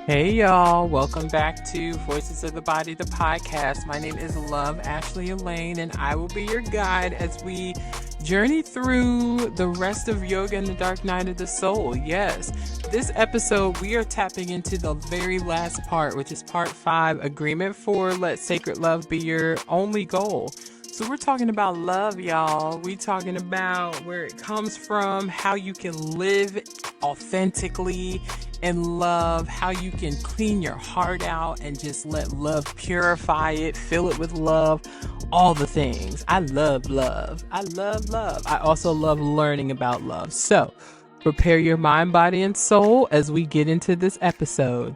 Hey y'all, welcome back to Voices of the Body, the podcast. My name is Love Ashley Elaine, and I will be your guide as we journey through the rest of Yoga and the Dark Night of the Soul. Yes, this episode we are tapping into the very last part, which is part 5, Agreement 4, Let Sacred Love Be Your Only Goal. So we're talking about love, y'all. We talking about where it comes from, how you can live authentically in love, how you can clean your heart out and just let love purify it, fill it with love, all the things. I love love. I love love. I also love learning about love. So prepare your mind, body, and soul as we get into this episode.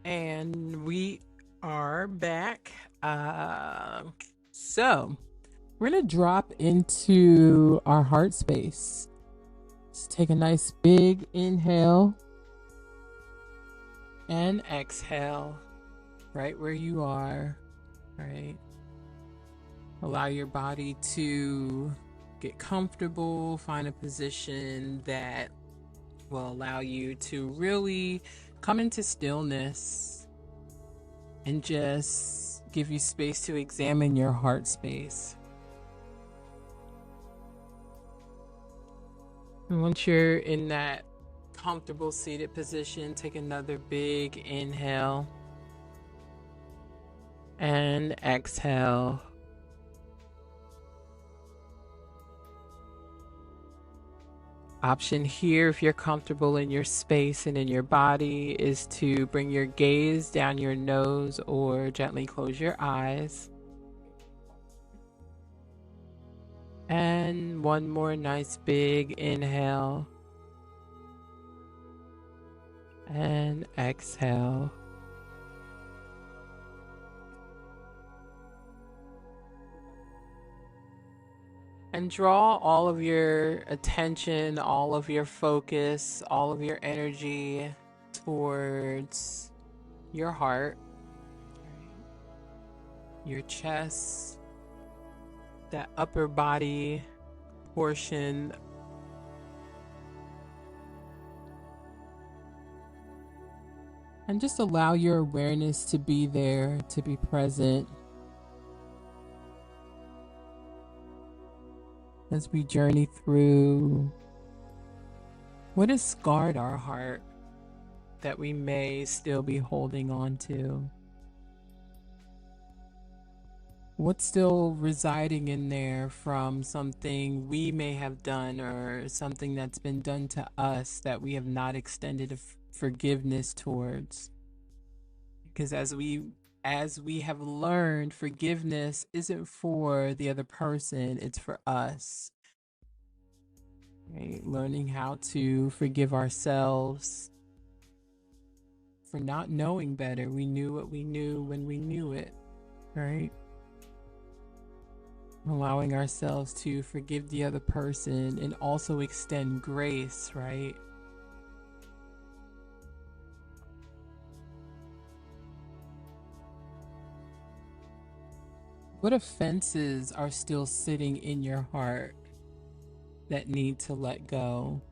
And we are back. So we're going to drop into our heart space. Let's take a nice big inhale and exhale right where you are, right? Allow your body to get comfortable, find a position that will allow you to really come into stillness and just give you space to examine your heart space. And once you're in that comfortable seated position, take another big inhale and exhale. Option here, if you're comfortable in your space and in your body, is to bring your gaze down your nose or gently close your eyes. And one more nice big inhale and exhale. And draw all of your attention, all of your focus, all of your energy towards your heart, your chest, that upper body portion. And just allow your awareness to be there, to be present, as we journey through what has scarred our heart that we may still be holding on to. What's still residing in there from something we may have done or something that's been done to us that we have not extended forgiveness towards. Because as we have learned, forgiveness isn't for the other person, it's for us. right? Learning how to forgive ourselves for not knowing better. We knew what we knew when we knew it, right? Allowing ourselves to forgive the other person and also extend grace, right? What offenses are still sitting in your heart that need to let go?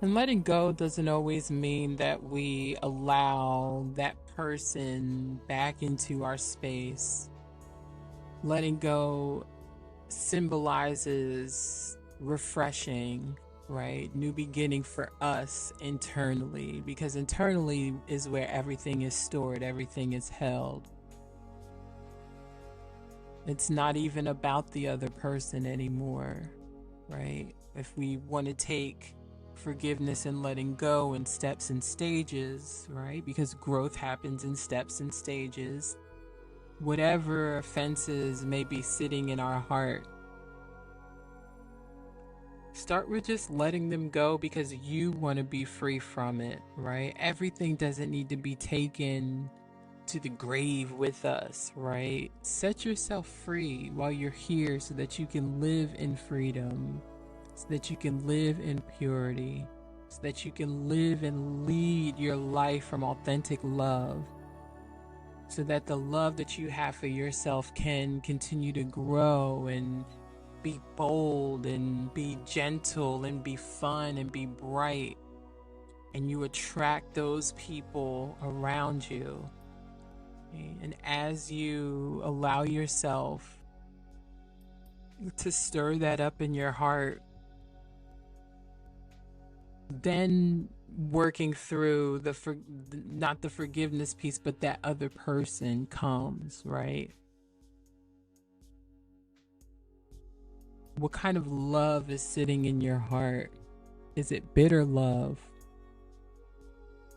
And letting go doesn't always mean that we allow that person back into our space. Letting go symbolizes refreshing, right? New beginning for us internally, because internally is where everything is stored, everything is held. It's not even about the other person anymore, right? If we want to take forgiveness and letting go in steps and stages, right? Because growth happens in steps and stages. Whatever offenses may be sitting in our heart, start with just letting them go because you want to be free from it, right? Everything doesn't need to be taken to the grave with us, right? Set yourself free while you're here so that you can live in freedom, so that you can live in purity, so that you can live and lead your life from authentic love, so that the love that you have for yourself can continue to grow and be bold and be gentle and be fun and be bright, and you attract those people around you. Okay? And as you allow yourself to stir that up in your heart, then working through not the forgiveness piece, but that other person comes, right? What kind of love is sitting in your heart? Is it bitter love?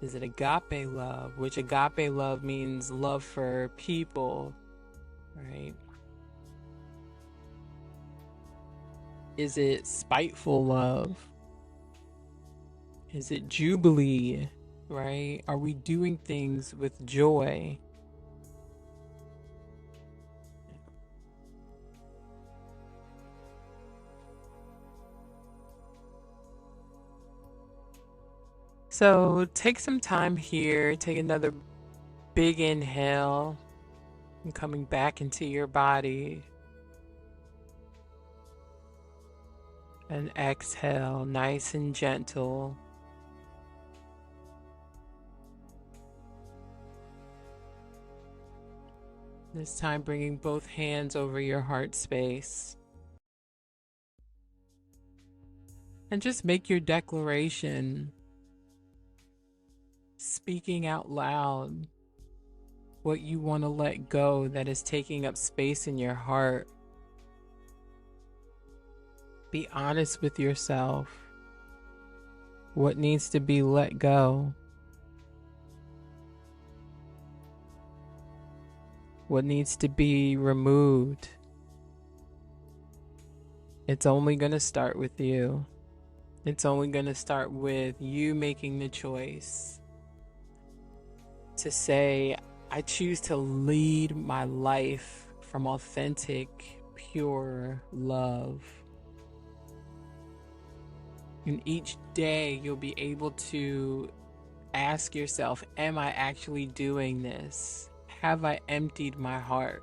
Is it agape love? Which agape love means love for people, right? Is it spiteful love? Is it jubilee, right? Are we doing things with joy? So take some time here, take another big inhale and coming back into your body. And exhale, nice and gentle. This time bringing both hands over your heart space. And just make your declaration, speaking out loud what you want to let go that is taking up space in your heart. Be honest with yourself. What needs to be let go? What needs to be removed? It's only going to start with you. It's only going to start with you making the choice to say, I choose to lead my life from authentic, pure love. And each day you'll be able to ask yourself, am I actually doing this? Have I emptied my heart?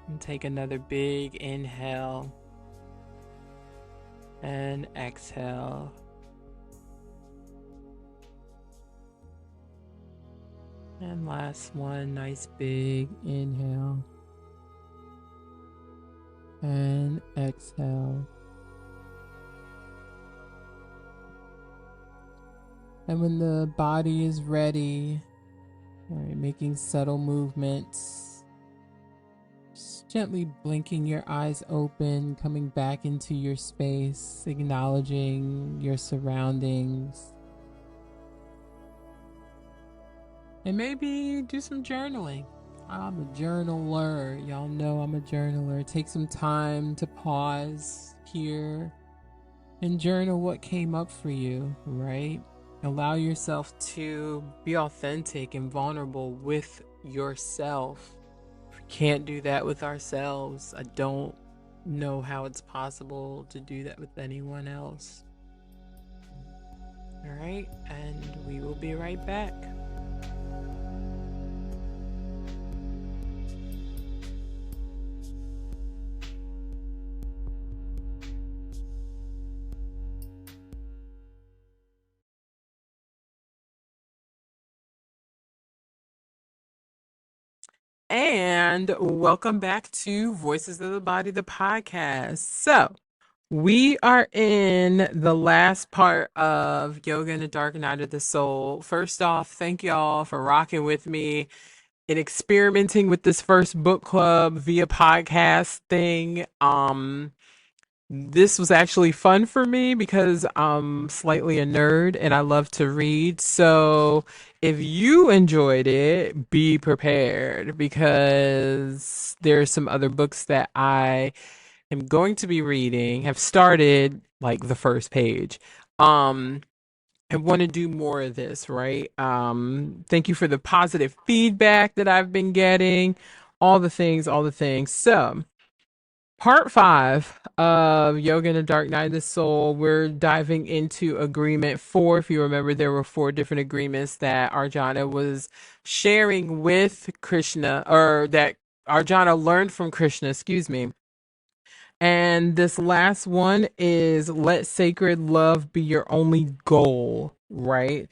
And take another big inhale and exhale. And last one, nice big inhale and exhale. And when the body is ready, right, making subtle movements, just gently blinking your eyes open, coming back into your space, acknowledging your surroundings. and maybe do some journaling. I'm a journaler. Y'all know I'm a journaler. Take some time to pause here and journal what came up for you, right? Allow yourself to be authentic and vulnerable with yourself. If we can't do that with ourselves, I don't know how it's possible to do that with anyone else. All right, and we will be right back. And welcome back to Voices of the Body, the podcast. So, we are in the last part of Yoga and the Dark Night of the Soul. First off, thank y'all for rocking with me and experimenting with this first book club via podcast thing. This was actually fun for me because I'm slightly a nerd and I love to read. So if you enjoyed it, be prepared because there's some other books that I am going to be reading, have started like the first page. I want to do more of this, right? Thank you for the positive feedback that I've been getting, all the things, all the things. So, part five of Yoga and the Dark Night of the Soul, we're diving into agreement four. If you remember, there were four different agreements that Arjuna was sharing with Krishna, or that Arjuna learned from Krishna, excuse me. And this last one is let sacred love be your only goal, right?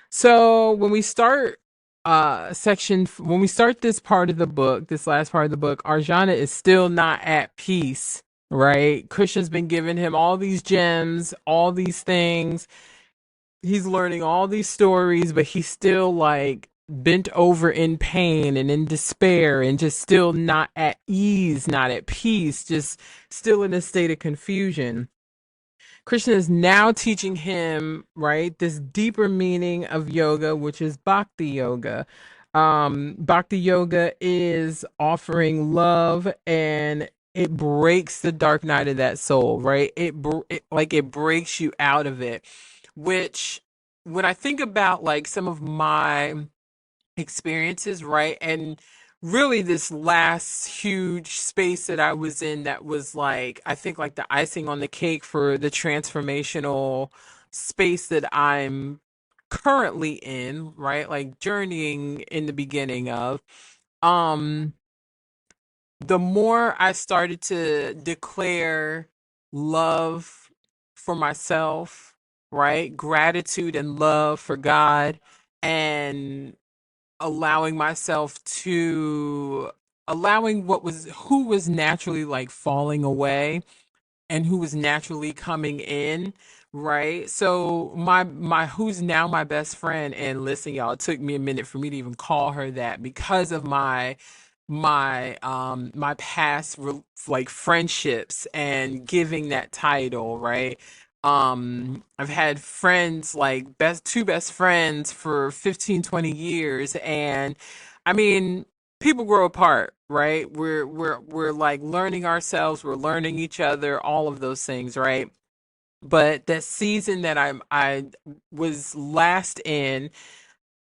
So when we start this part of the book, this last part of the book, Arjuna is still not at peace, right? Krishna's been giving him all these gems, all these things. He's learning all these stories, but he's still like bent over in pain and in despair and just still not at ease, not at peace, just still in a state of confusion. Krishna is now teaching him, right, this deeper meaning of yoga, which is bhakti yoga. Bhakti yoga is offering love and it breaks the dark night of that soul, right? It breaks you out of it, which when I think about like some of my experiences, right? And really, this last huge space that I was in that was like, I think, like the icing on the cake for the transformational space that I'm currently in, right? Like journeying in the beginning of. Um, the more I started to declare love for myself, right? Gratitude and love for God, and allowing myself to allowing what was who was naturally like falling away and who was naturally coming in, right? So my who's now my best friend, and listen y'all, it took me a minute for me to even call her that because of my past like friendships and giving that title, right? I've had friends like best friends for 15, 20 years, and I mean, people grow apart, right? We're like learning ourselves, we're learning each other, all of those things, right? But that season that I was last in,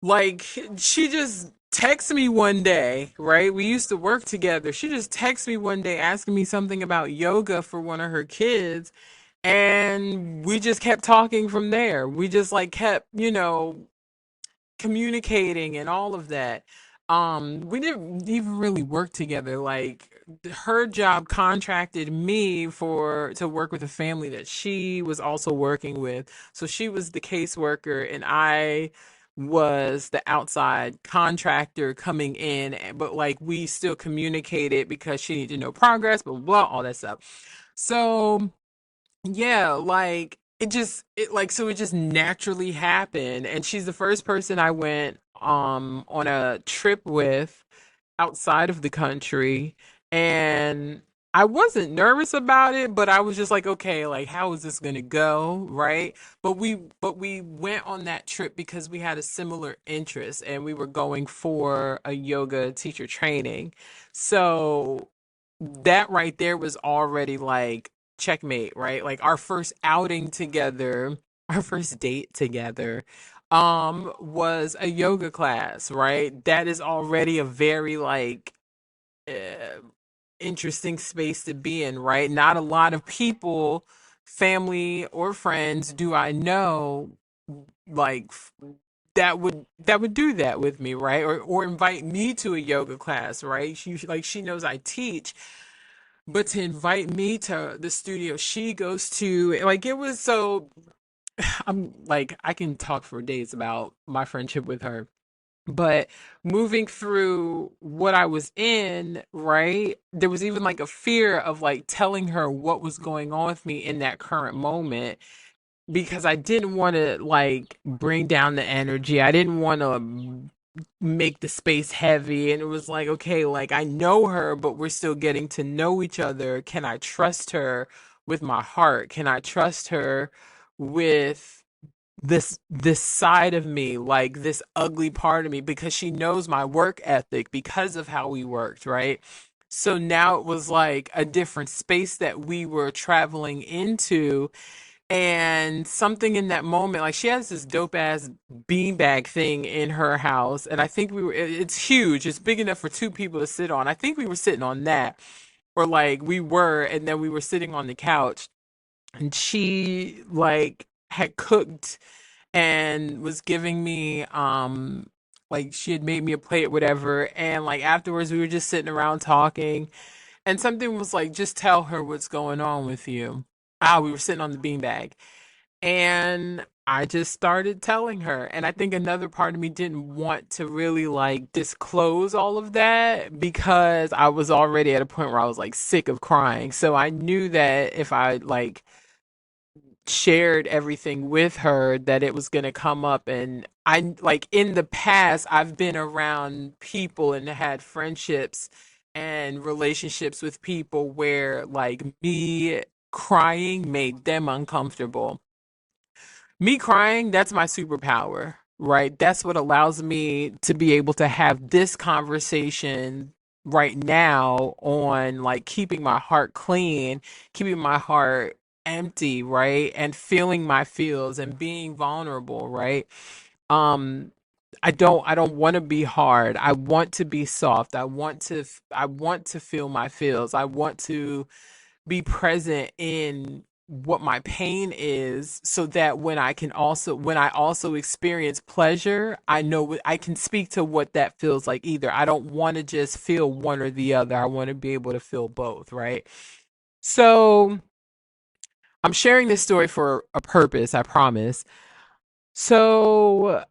like, she just texted me one day, right? We used to work together. She just texted me one day asking me something about yoga for one of her kids. And we just kept talking from there. We just like kept, communicating and all of that. We didn't even really work together. Like her job contracted me for to work with a family that she was also working with. So she was the caseworker and I was the outside contractor coming in, but like we still communicated because she needed to know progress, blah, blah, blah, all that stuff. So yeah, like it just naturally happened, and she's the first person I went on a trip with outside of the country, and I wasn't nervous about it, but I was just like, okay, like how is this gonna go, right? But we went on that trip because we had a similar interest and we were going for a yoga teacher training. So that right there was already like checkmate, right? Like our first outing together, our first date together, was a yoga class, right? That is already a very like uh, interesting space to be in, right? Not a lot of people, family or friends, do I know like that would do that with me, right? Or invite me to a yoga class, right? She knows I teach, but to invite me to the studio she goes to, like it was so I'm like I can talk for days about my friendship with her. But moving through what I was in, right, there was even like a fear of like telling her what was going on with me in that current moment because I didn't want to like bring down the energy. I didn't want to make the space heavy. And it was like, okay, like I know her, but we're still getting to know each other. Can I trust her with my heart? Can I trust her with this side of me, like this ugly part of me, because she knows my work ethic because of how we worked, right? So now it was like a different space that we were traveling into, and something in that moment, like she has this dope ass beanbag thing in her house, and I think it's huge, it's big enough for two people to sit on. I think we were sitting on that, or like we were, and then we were sitting on the couch, and she like had cooked and was giving me like she had made me a plate, whatever, and like afterwards we were just sitting around talking, and something was like, just tell her what's going on with you. We were sitting on the beanbag, and I just started telling her. And I think another part of me didn't want to really like disclose all of that because I was already at a point where I was like sick of crying. So I knew that if I like shared everything with her, that it was going to come up. And I like in the past I've been around people and had friendships and relationships with people where like me crying made them uncomfortable. Me crying, that's my superpower, right? That's what allows me to be able to have this conversation right now on like keeping my heart clean, keeping my heart empty, right? And feeling my feels and being vulnerable, right? Um I don't want to be hard. I want to be soft. I want to feel my feels. I want to be present in what my pain is, so that when I also experience pleasure, I know I can speak to what that feels like. Either I don't want to just feel one or the other. I want to be able to feel both, right? So I'm sharing this story for a purpose, I promise. So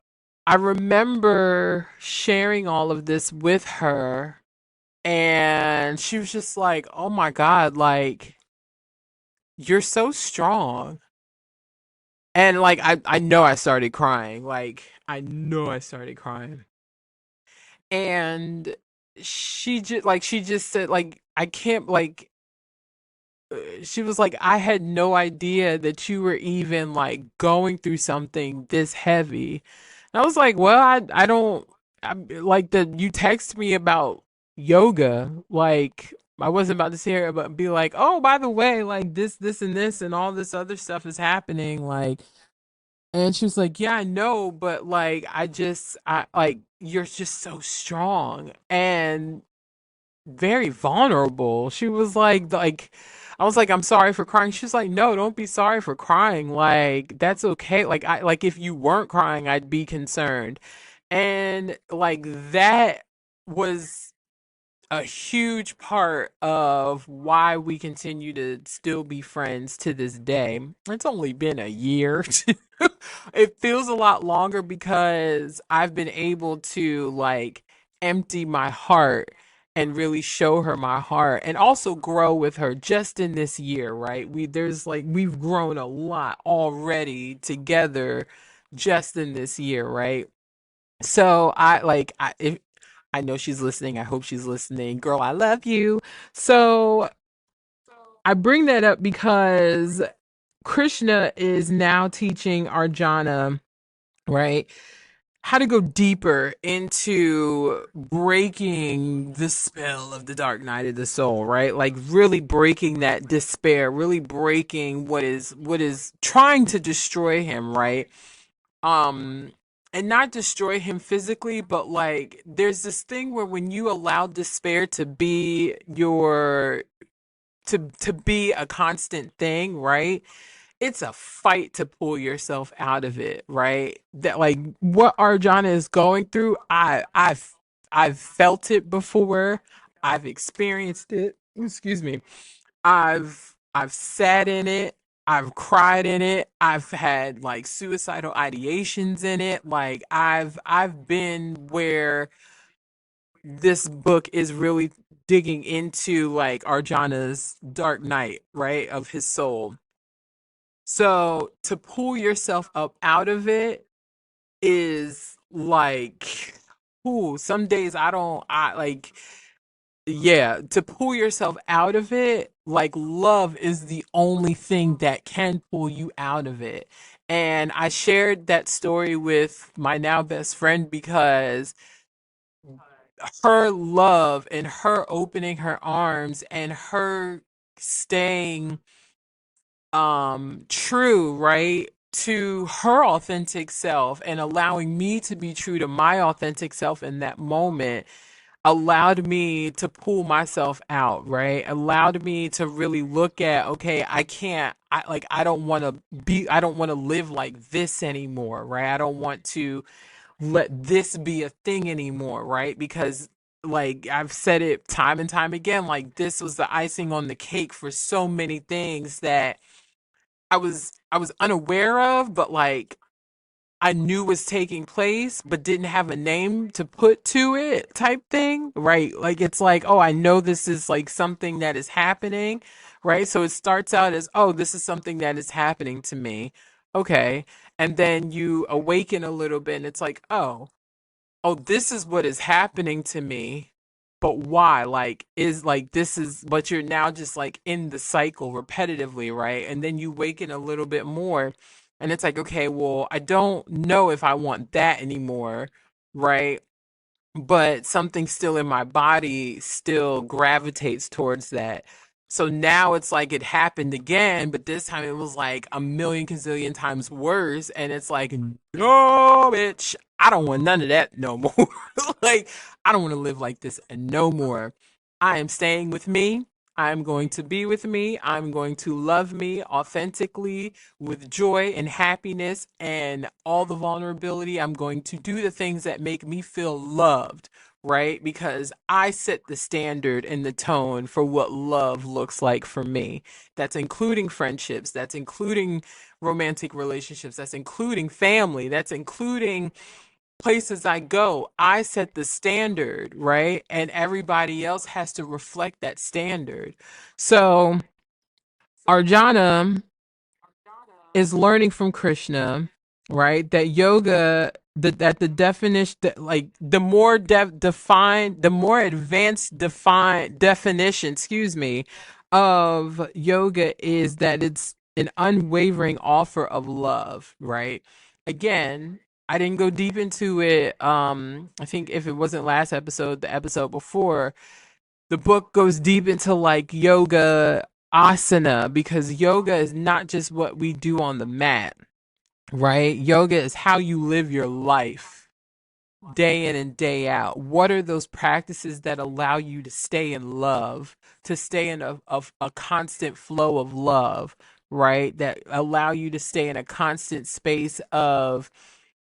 I remember sharing all of this with her, and she was just like, oh my God, like, you're so strong. And like I know I started crying. Like I know I started crying. And she just said like I can't like she was like, I had no idea that you were even like going through something this heavy. And I was like, well, I don't like that you text me about yoga. Like I wasn't about to sit here but be like, oh, by the way, like this and this and all this other stuff is happening. Like, and she was like, yeah, I know, but like I like you're just so strong and very vulnerable. She was like I was like, I'm sorry for crying. She's like, no, don't be sorry for crying. Like that's okay. Like I like if you weren't crying, I'd be concerned. And like that was a huge part of why we continue to still be friends to this day. It's only been a year. It feels a lot longer because I've been able to like empty my heart and really show her my heart and also grow with her just in this year, right? We've grown a lot already together just in this year, right? So if I know she's listening. I hope she's listening. Girl, I love you. So I bring that up because Krishna is now teaching Arjuna, right? How to go deeper into breaking the spell of the dark night of the soul, right? Like really breaking that despair, really breaking what is trying to destroy him, right? Um and not destroy him physically, but like there's this thing where when you allow despair to be your to be a constant thing, right? It's a fight to pull yourself out of it, right? That like what Arjana is going through, I've felt it before. I've experienced it. Excuse me. I've sat in it. I've cried in it. I've had like suicidal ideations in it. Like I've been where this book is really digging into like Arjana's dark night, right, of his soul. So to pull yourself up out of it is like, ooh, some days I like, yeah, to pull yourself out of it, like love is the only thing that can pull you out of it. And I shared that story with my now best friend because her love and her opening her arms and her staying true, right, to her authentic self and allowing me to be true to my authentic self in that moment allowed me to pull myself out, right? Allowed me to really look at, okay, I can't, I don't want to I don't want to live like this anymore, right? I don't want to let this be a thing anymore, right? Because like I've said it time and time again, like this was the icing on the cake for so many things that I was unaware of, but like I knew was taking place, but didn't have a name to put to it type thing, right? Like it's like, oh, I know this is like something that is happening, right? So it starts out as, oh, this is something that is happening to me. Okay. And then you awaken a little bit and it's like, oh, this is what is happening to me, but why? Like, is like, this is, but you're now just like in the cycle repetitively, right? And then you waken a little bit more, and it's like, okay, well, I don't know if I want that anymore, right? But something still in my body still gravitates towards that. So now it's like it happened again, but this time it was like a million gazillion times worse. And it's like, no, bitch, I don't want none of that no more. Like, I don't want to live like this no more. I am staying with me. I'm going to be with me. I'm going to love me authentically with joy and happiness and all the vulnerability. I'm going to do the things that make me feel loved, right? Because I set the standard and the tone for what love looks like for me. That's including friendships, that's including romantic relationships, that's including family, that's including places I go. I set the standard, right? And everybody else has to reflect that standard. So, Arjana is learning from Krishna, right? That yoga, that the definition, that like the more defined, the more advanced define definition, excuse me, of yoga is that it's an unwavering offer of love, right? Again, I didn't go deep into it. I think if it wasn't last episode, the episode before, the book goes deep into like yoga asana because yoga is not just what we do on the mat, right? Yoga is how you live your life day in and day out. What are those practices that allow you to stay in love, to stay in a constant flow of love, right? That allow you to stay in a constant space of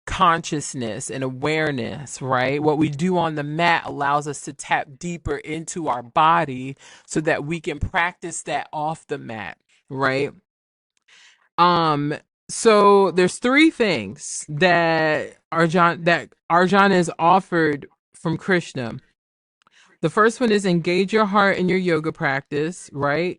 consciousness and awareness, right? What we do on the mat allows us to tap deeper into our body so that we can practice that off the mat, right? Um, so there's three things that Arjuna is offered from Krishna. The first one is engage your heart in your yoga practice, right?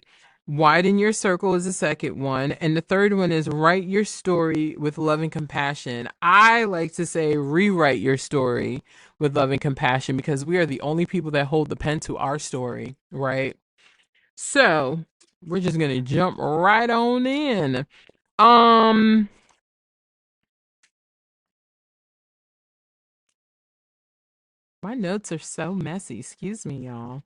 Widen your circle is the second one. And the third one is write your story with love and compassion. I like to say rewrite your story with love and compassion because we are the only people that hold the pen to our story, right? So, We're just gonna jump right on in. Um, my notes are so messy. Excuse me, y'all.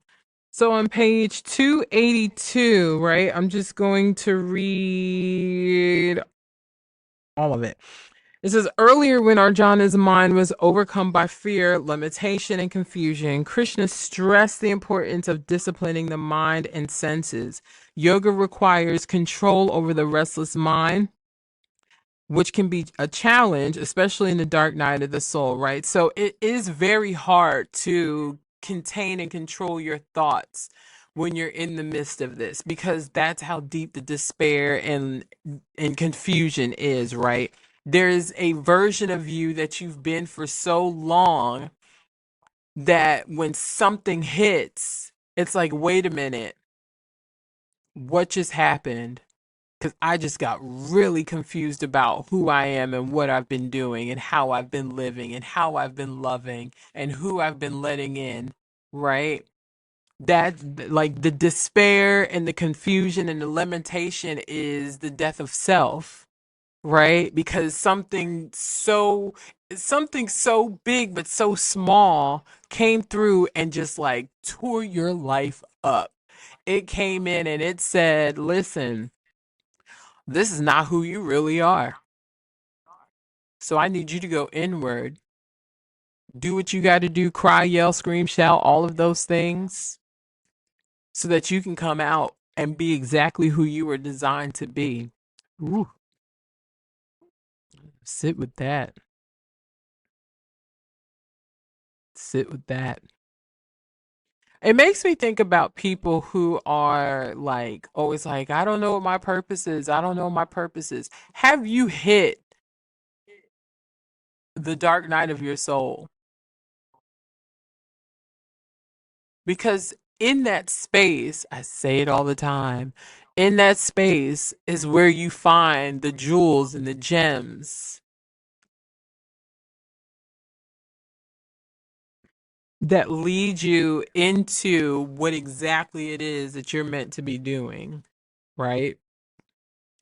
So on page 282, right? I'm just going to read all of it. It says earlier, when Arjana's mind was overcome by fear, limitation, and confusion, Krishna stressed the importance of disciplining the mind and senses. Yoga requires control over the restless mind, which can be a challenge, especially in the dark night of the soul, right? So it is very hard to contain and control your thoughts when you're in the midst of this, because that's how deep the despair and confusion is, right? There's a version of you that you've been for so long that when something hits, it's like, wait a minute, what just happened? Because I just got really confused about who I am and what I've been doing and how I've been living and how I've been loving and who I've been letting in, right? That, like, the despair and the confusion and the lamentation is the death of self, right? Because something so big but so small came through and just like tore your life up. It came in and it said, listen, this is not who you really are. So I need you to go inward, do what you got to do, cry, yell, scream, shout, all of those things, so that you can come out and be exactly who you were designed to be. Ooh, sit with that. Sit with that. It makes me think about people who are like always like, I don't know what my purpose is. I don't know what my purpose is. Have you hit the dark night of your soul? Because in that space, I say it all the time, in that space is where you find the jewels and the gems that lead you into what exactly it is that you're meant to be doing, right?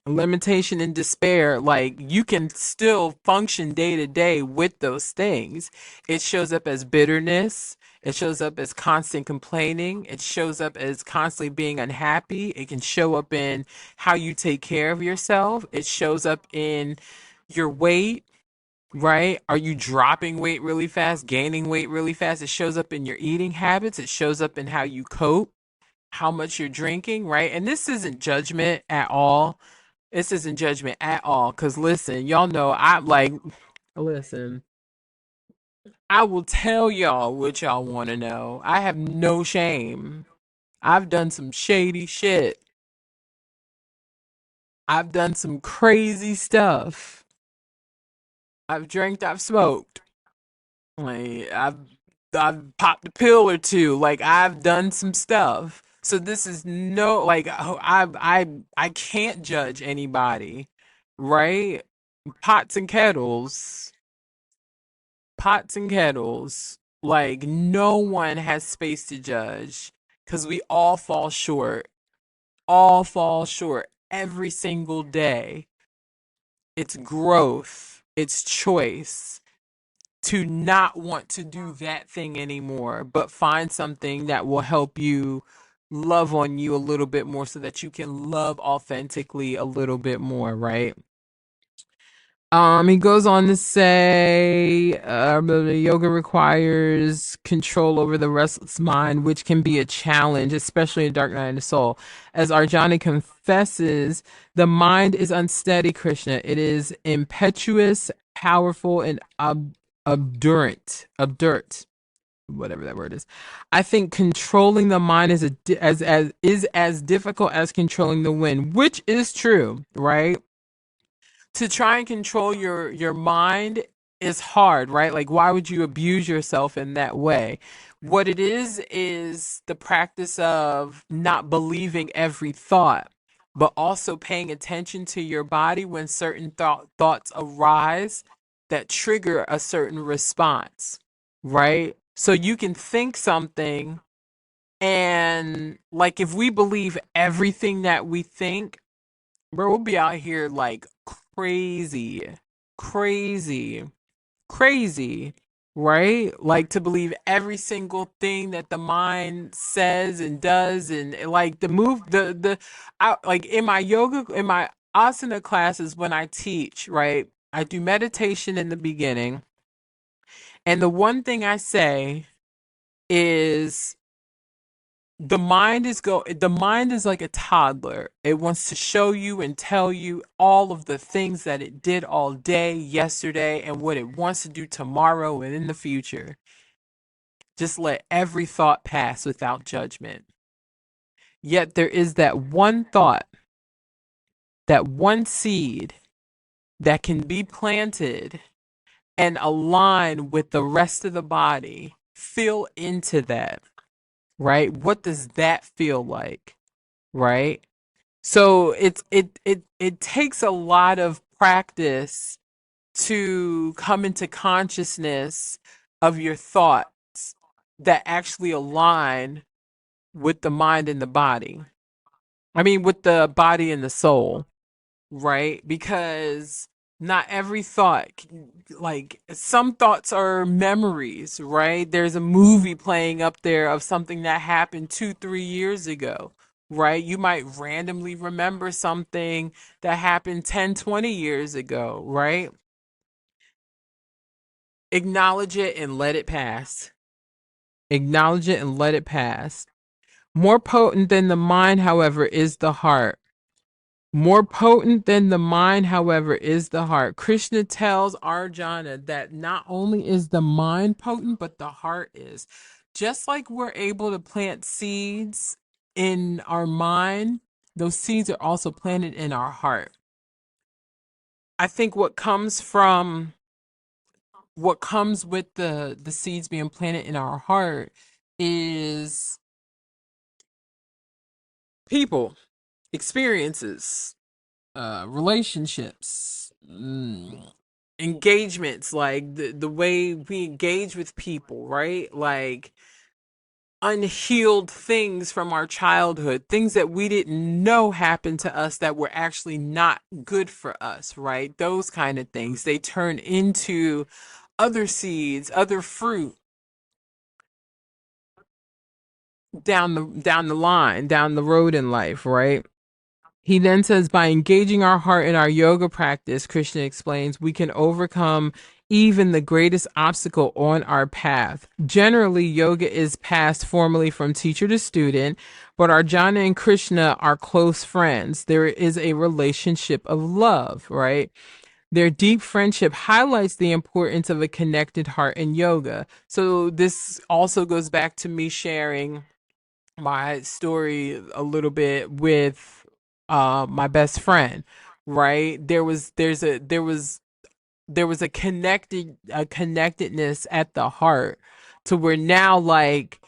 Limitation and despair, like, you can still function day to day with those things. It shows up as bitterness, it shows up as constant complaining, it shows up as constantly being unhappy, it can show up in how you take care of yourself, it shows up in your weight, right? Are you dropping weight really fast, gaining weight really fast? It shows up in your eating habits, it shows up in how you cope, how much you're drinking, right? And this isn't judgment at all. This isn't judgment at all. Cause listen, y'all know I like, listen, I will tell y'all what y'all want to know. I have no shame. I've done some shady shit. I've done some crazy stuff. I've drank, I've smoked. Like, I've popped a pill or two. Like, I've done some stuff. So this is no, like, I can't judge anybody, right? Pots and kettles. Pots and kettles. Like, no one has space to judge, because we all fall short. All fall short every single day. It's growth, it's choice to not want to do that thing anymore, but find something that will help you love on you a little bit more so that you can love authentically a little bit more, right? He goes on to say, yoga requires control over the restless mind, which can be a challenge, especially in Dark Night of the Soul. As Arjuna confesses, the mind is unsteady, Krishna. It is impetuous, powerful, and obdurate, whatever that word is. I think controlling the mind is as difficult as controlling the wind, which is true, right? To try and control your mind is hard, right? Like, why would you abuse yourself in that way? What it is the practice of not believing every thought, but also paying attention to your body when certain thoughts arise that trigger a certain response, right? So you can think something And like, if we believe everything that we think, bro, we'll be out here like crazy, crazy, crazy, right? Like, to believe every single thing that the mind says and does, and like like in my yoga, in my asana classes when I teach, right? I do meditation in the beginning, and the one thing I say is the mind is like a toddler. It wants to show you and tell you all of the things that it did all day yesterday and what it wants to do tomorrow and in the future. Just let every thought pass without judgment. Yet there is that one thought, that one seed that can be planted and align with the rest of the body. Feel into that, right? What does that feel like, right? So it takes a lot of practice to come into consciousness of your thoughts that actually align with the mind and the body. I mean, with the body and the soul, right? Because not every thought, like some thoughts are memories, right? There's a movie playing up there of something that happened 2, 3 years ago, right? You might randomly remember something that happened 10, 20 years ago, right? Acknowledge it and let it pass. Acknowledge it and let it pass. More potent than the mind, however, is the heart. More potent than the mind, however, is the heart. Krishna tells Arjuna that not only is the mind potent, but the heart is. Just like we're able to plant seeds in our mind, those seeds are also planted in our heart. I think what comes with the seeds being planted in our heart is people, experiences, relationships, engagements, like the way we engage with people, right? Like unhealed things from our childhood, things that we didn't know happened to us that were actually not good for us, right? Those kind of things. They turn into other seeds, other fruit down the line, down the road in life, right? He then says, by engaging our heart in our yoga practice, Krishna explains, we can overcome even the greatest obstacle on our path. Generally, yoga is passed formally from teacher to student, but Arjuna and Krishna are close friends. There is a relationship of love, right? Their deep friendship highlights the importance of a connected heart in yoga. So, this also goes back to me sharing my story a little bit with my best friend, right? There was a connectedness at the heart to where now, like,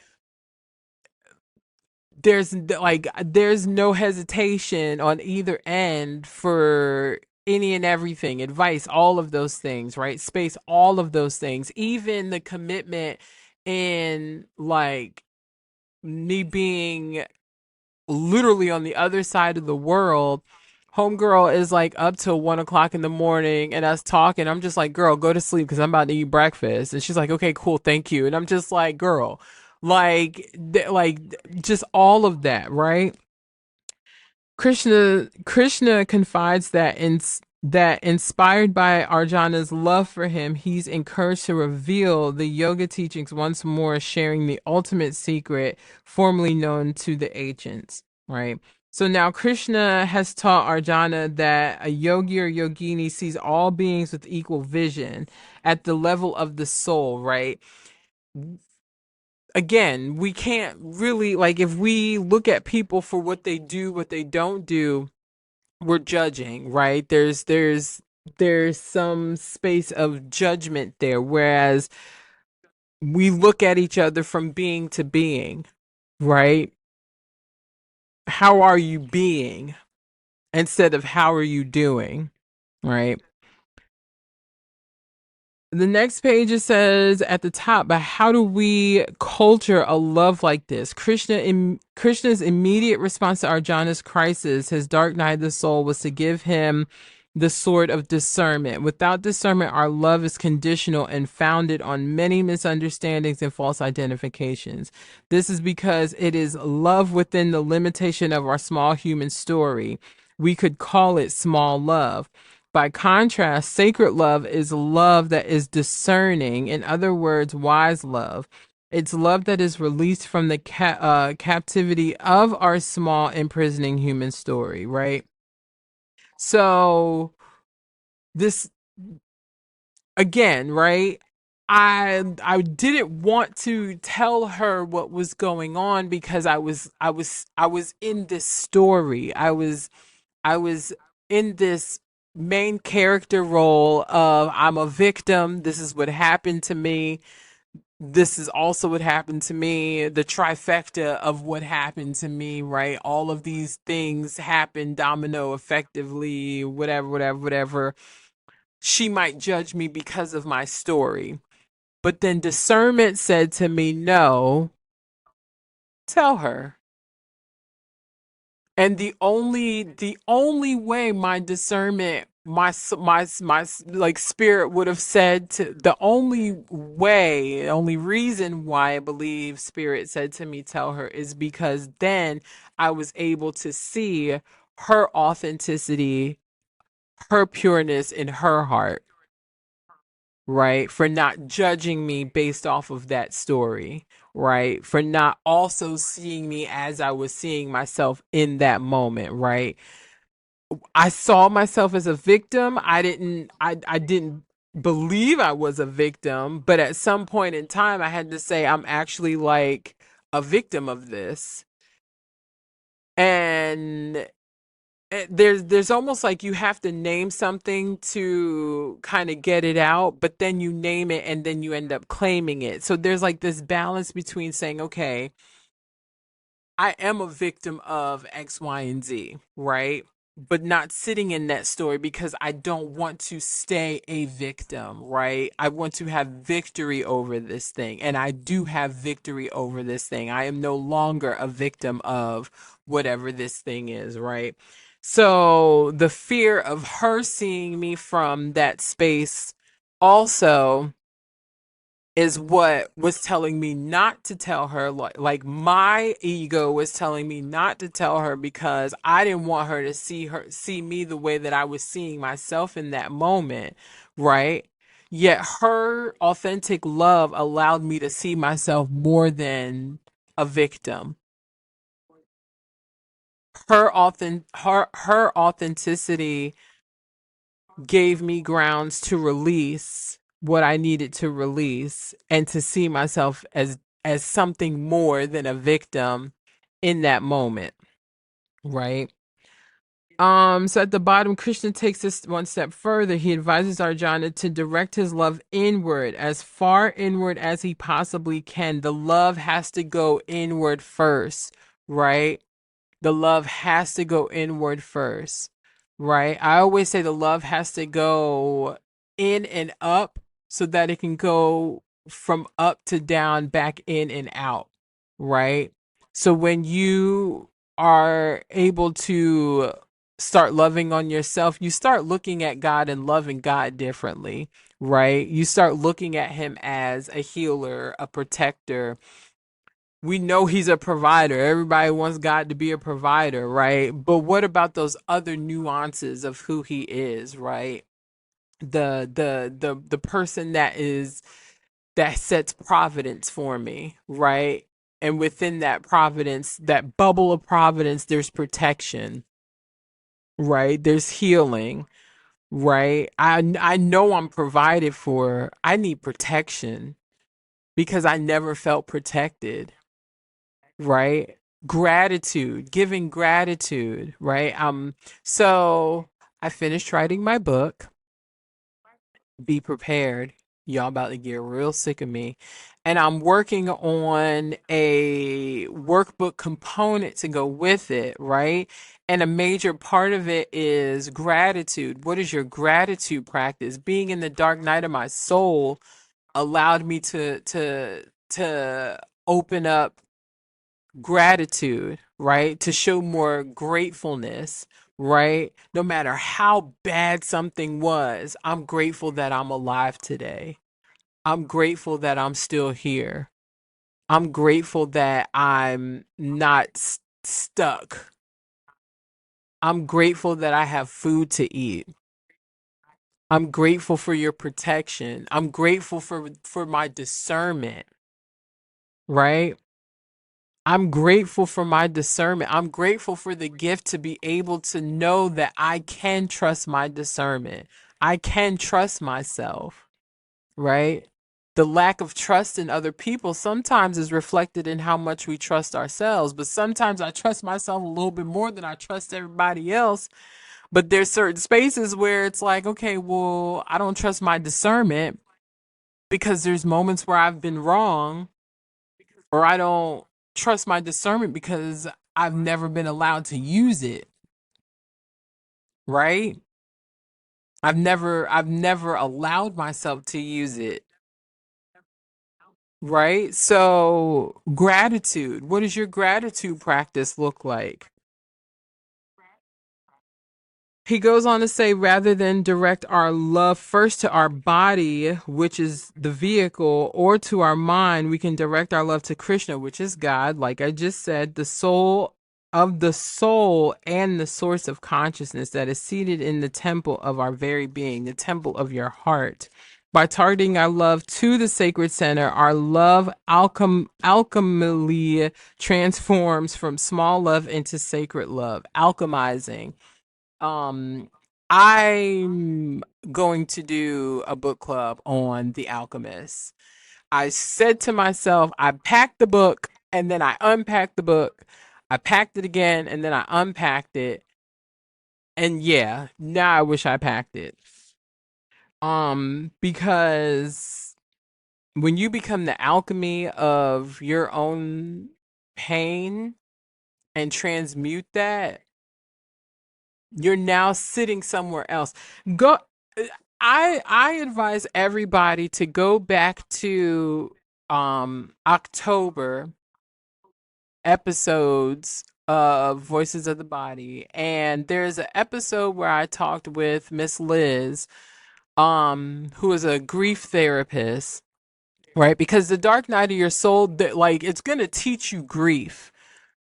there's no hesitation on either end for any and everything, advice, all of those things, right? Space, all of those things, even the commitment in like me being literally on the other side of the world. Homegirl is like up till 1 o'clock in the morning and us talking. I'm just like, girl, go to sleep because I'm about to eat breakfast. And she's like, okay, cool, thank you. And I'm just like, girl, like just all of that, right? Krishna confides that inspired by Arjuna's love for him, he's encouraged to reveal the yoga teachings once more, sharing the ultimate secret formerly known to the ancients, right? So now Krishna has taught Arjuna that a yogi or yogini sees all beings with equal vision at the level of the soul, right? Again, we can't really, like, if we look at people for what they do, what they don't do, we're judging, right? There's some space of judgment there, whereas we look at each other from being to being, right? How are you being instead of how are you doing, right? The next page it says at the top, but how do we culture a love like this? Krishna's immediate response to Arjana's crisis, his dark night of the soul, was to give him the sword of discernment. Without discernment, our love is conditional and founded on many misunderstandings and false identifications. This is because it is love within the limitation of our small human story. We could call it small love. By contrast, sacred love is love that is discerning. In other words, wise love. It's love that is released from the captivity of our small, imprisoning human story, right? So, this again, right? I didn't want to tell her what was going on because I was in this story. I was in this main character role of I'm a victim. This is what happened to me. This is also what happened to me. The trifecta of what happened to me, right? All of these things happen domino effectively, whatever, whatever, whatever. She might judge me because of my story. But then discernment said to me, no, tell her. And the only way my discernment my like spirit would have said to the only reason why I believe spirit said to me tell her is because then I was able to see her authenticity, her pureness in her heart, right? For not judging me based off of that story, right? For not also seeing me as I was seeing myself in that moment, right? I saw myself as a victim. I didn't believe I was a victim, but at some point in time I had to say I'm actually like a victim of this. And there's almost like you have to name something to kind of get it out, but then you name it and then you end up claiming it. So there's like this balance between saying, okay, I am a victim of X, Y, and Z, right? But not sitting in that story because I don't want to stay a victim, right? I want to have victory over this thing. And I do have victory over this thing. I am no longer a victim of whatever this thing is, right? So the fear of her seeing me from that space also is what was telling me not to tell her, like my ego was telling me not to tell her because I didn't want her to see me the way that I was seeing myself in that moment, right? Yet her authentic love allowed me to see myself more than a victim. Her authenticity gave me grounds to release what I needed to release and to see myself as something more than a victim in that moment, right? So at the bottom, Krishna takes this one step further. He advises Arjuna to direct his love inward, as far inward as he possibly can. The love has to go inward first, right? The love has to go inward first, right? I always say the love has to go in and up so that it can go from up to down, back in and out, right? So when you are able to start loving on yourself, you start looking at God and loving God differently, right? You start looking at Him as a healer, a protector. We know he's a provider. Everybody wants God to be a provider, right? But what about those other nuances of who he is, right? The person that sets providence for me, right? And within that providence, that bubble of providence, there's protection, right? There's healing, right? I know I'm provided for. I need protection because I never felt protected, right? Gratitude, giving gratitude, right? So I finished writing my book. Be prepared. Y'all about to get real sick of me. and I'm working on a workbook component to go with it, right? And a major part of it is gratitude. What is your gratitude practice? Being in the dark night of my soul allowed me to open up gratitude, right? To show more gratefulness, right? No matter how bad something was, I'm grateful that I'm alive today. I'm grateful that I'm still here. I'm grateful that I'm not stuck. I'm grateful that I have food to eat. I'm grateful for your protection. I'm grateful for my discernment, right? I'm grateful for my discernment. I'm grateful for the gift to be able to know that I can trust my discernment. I can trust myself, right? The lack of trust in other people sometimes is reflected in how much we trust ourselves, but sometimes I trust myself a little bit more than I trust everybody else. But there's certain spaces where it's like, okay, well, I don't trust my discernment because there's moments where I've been wrong, or I don't trust my discernment because I've never been allowed to use it, right? I've never allowed myself to use it, right? So, gratitude. What does your gratitude practice look like? He goes on to say, rather than direct our love first to our body, which is the vehicle, or to our mind, we can direct our love to Krishna, which is God. Like I just said, the soul of the soul and the source of consciousness that is seated in the temple of our very being, the temple of your heart. By targeting our love to the sacred center, our love alchemically transforms from small love into sacred love, alchemizing. um, I'm going to do a book club on The Alchemist. I said to myself, I packed the book and then I unpacked the book. I packed it again and then I unpacked it. And yeah, now I wish I packed it. Because when you become the alchemy of your own pain and transmute that, you're now sitting somewhere else. Go I advise everybody to go back to October episodes of Voices of the Body, and there's an episode where I talked with Miss Liz, who is a grief therapist, right? Because the dark night of your soul, that like it's gonna teach you grief,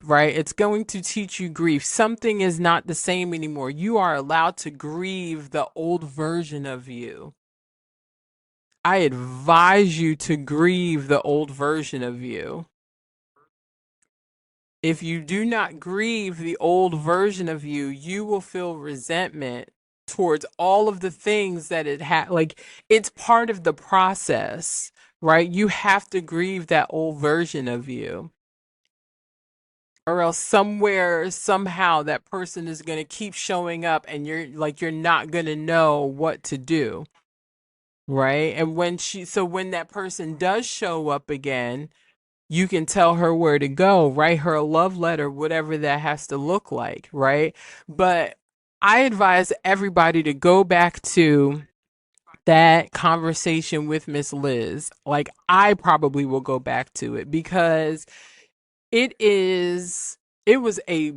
right? It's going to teach you grief. Something is not the same anymore. You are allowed to grieve the old version of you. I advise you to grieve the old version of you. If you do not grieve the old version of you, you will feel resentment towards all of the things that it had. Like, it's part of the process, right? You have to grieve that old version of you, or else somewhere somehow that person is going to keep showing up and you're not going to know what to do, right? And when that person does show up again, you can tell her where to go, write her a love letter, whatever that has to look like, right? But I advise everybody to go back to that conversation with Miss Liz. Like, I probably will go back to it because it is it was a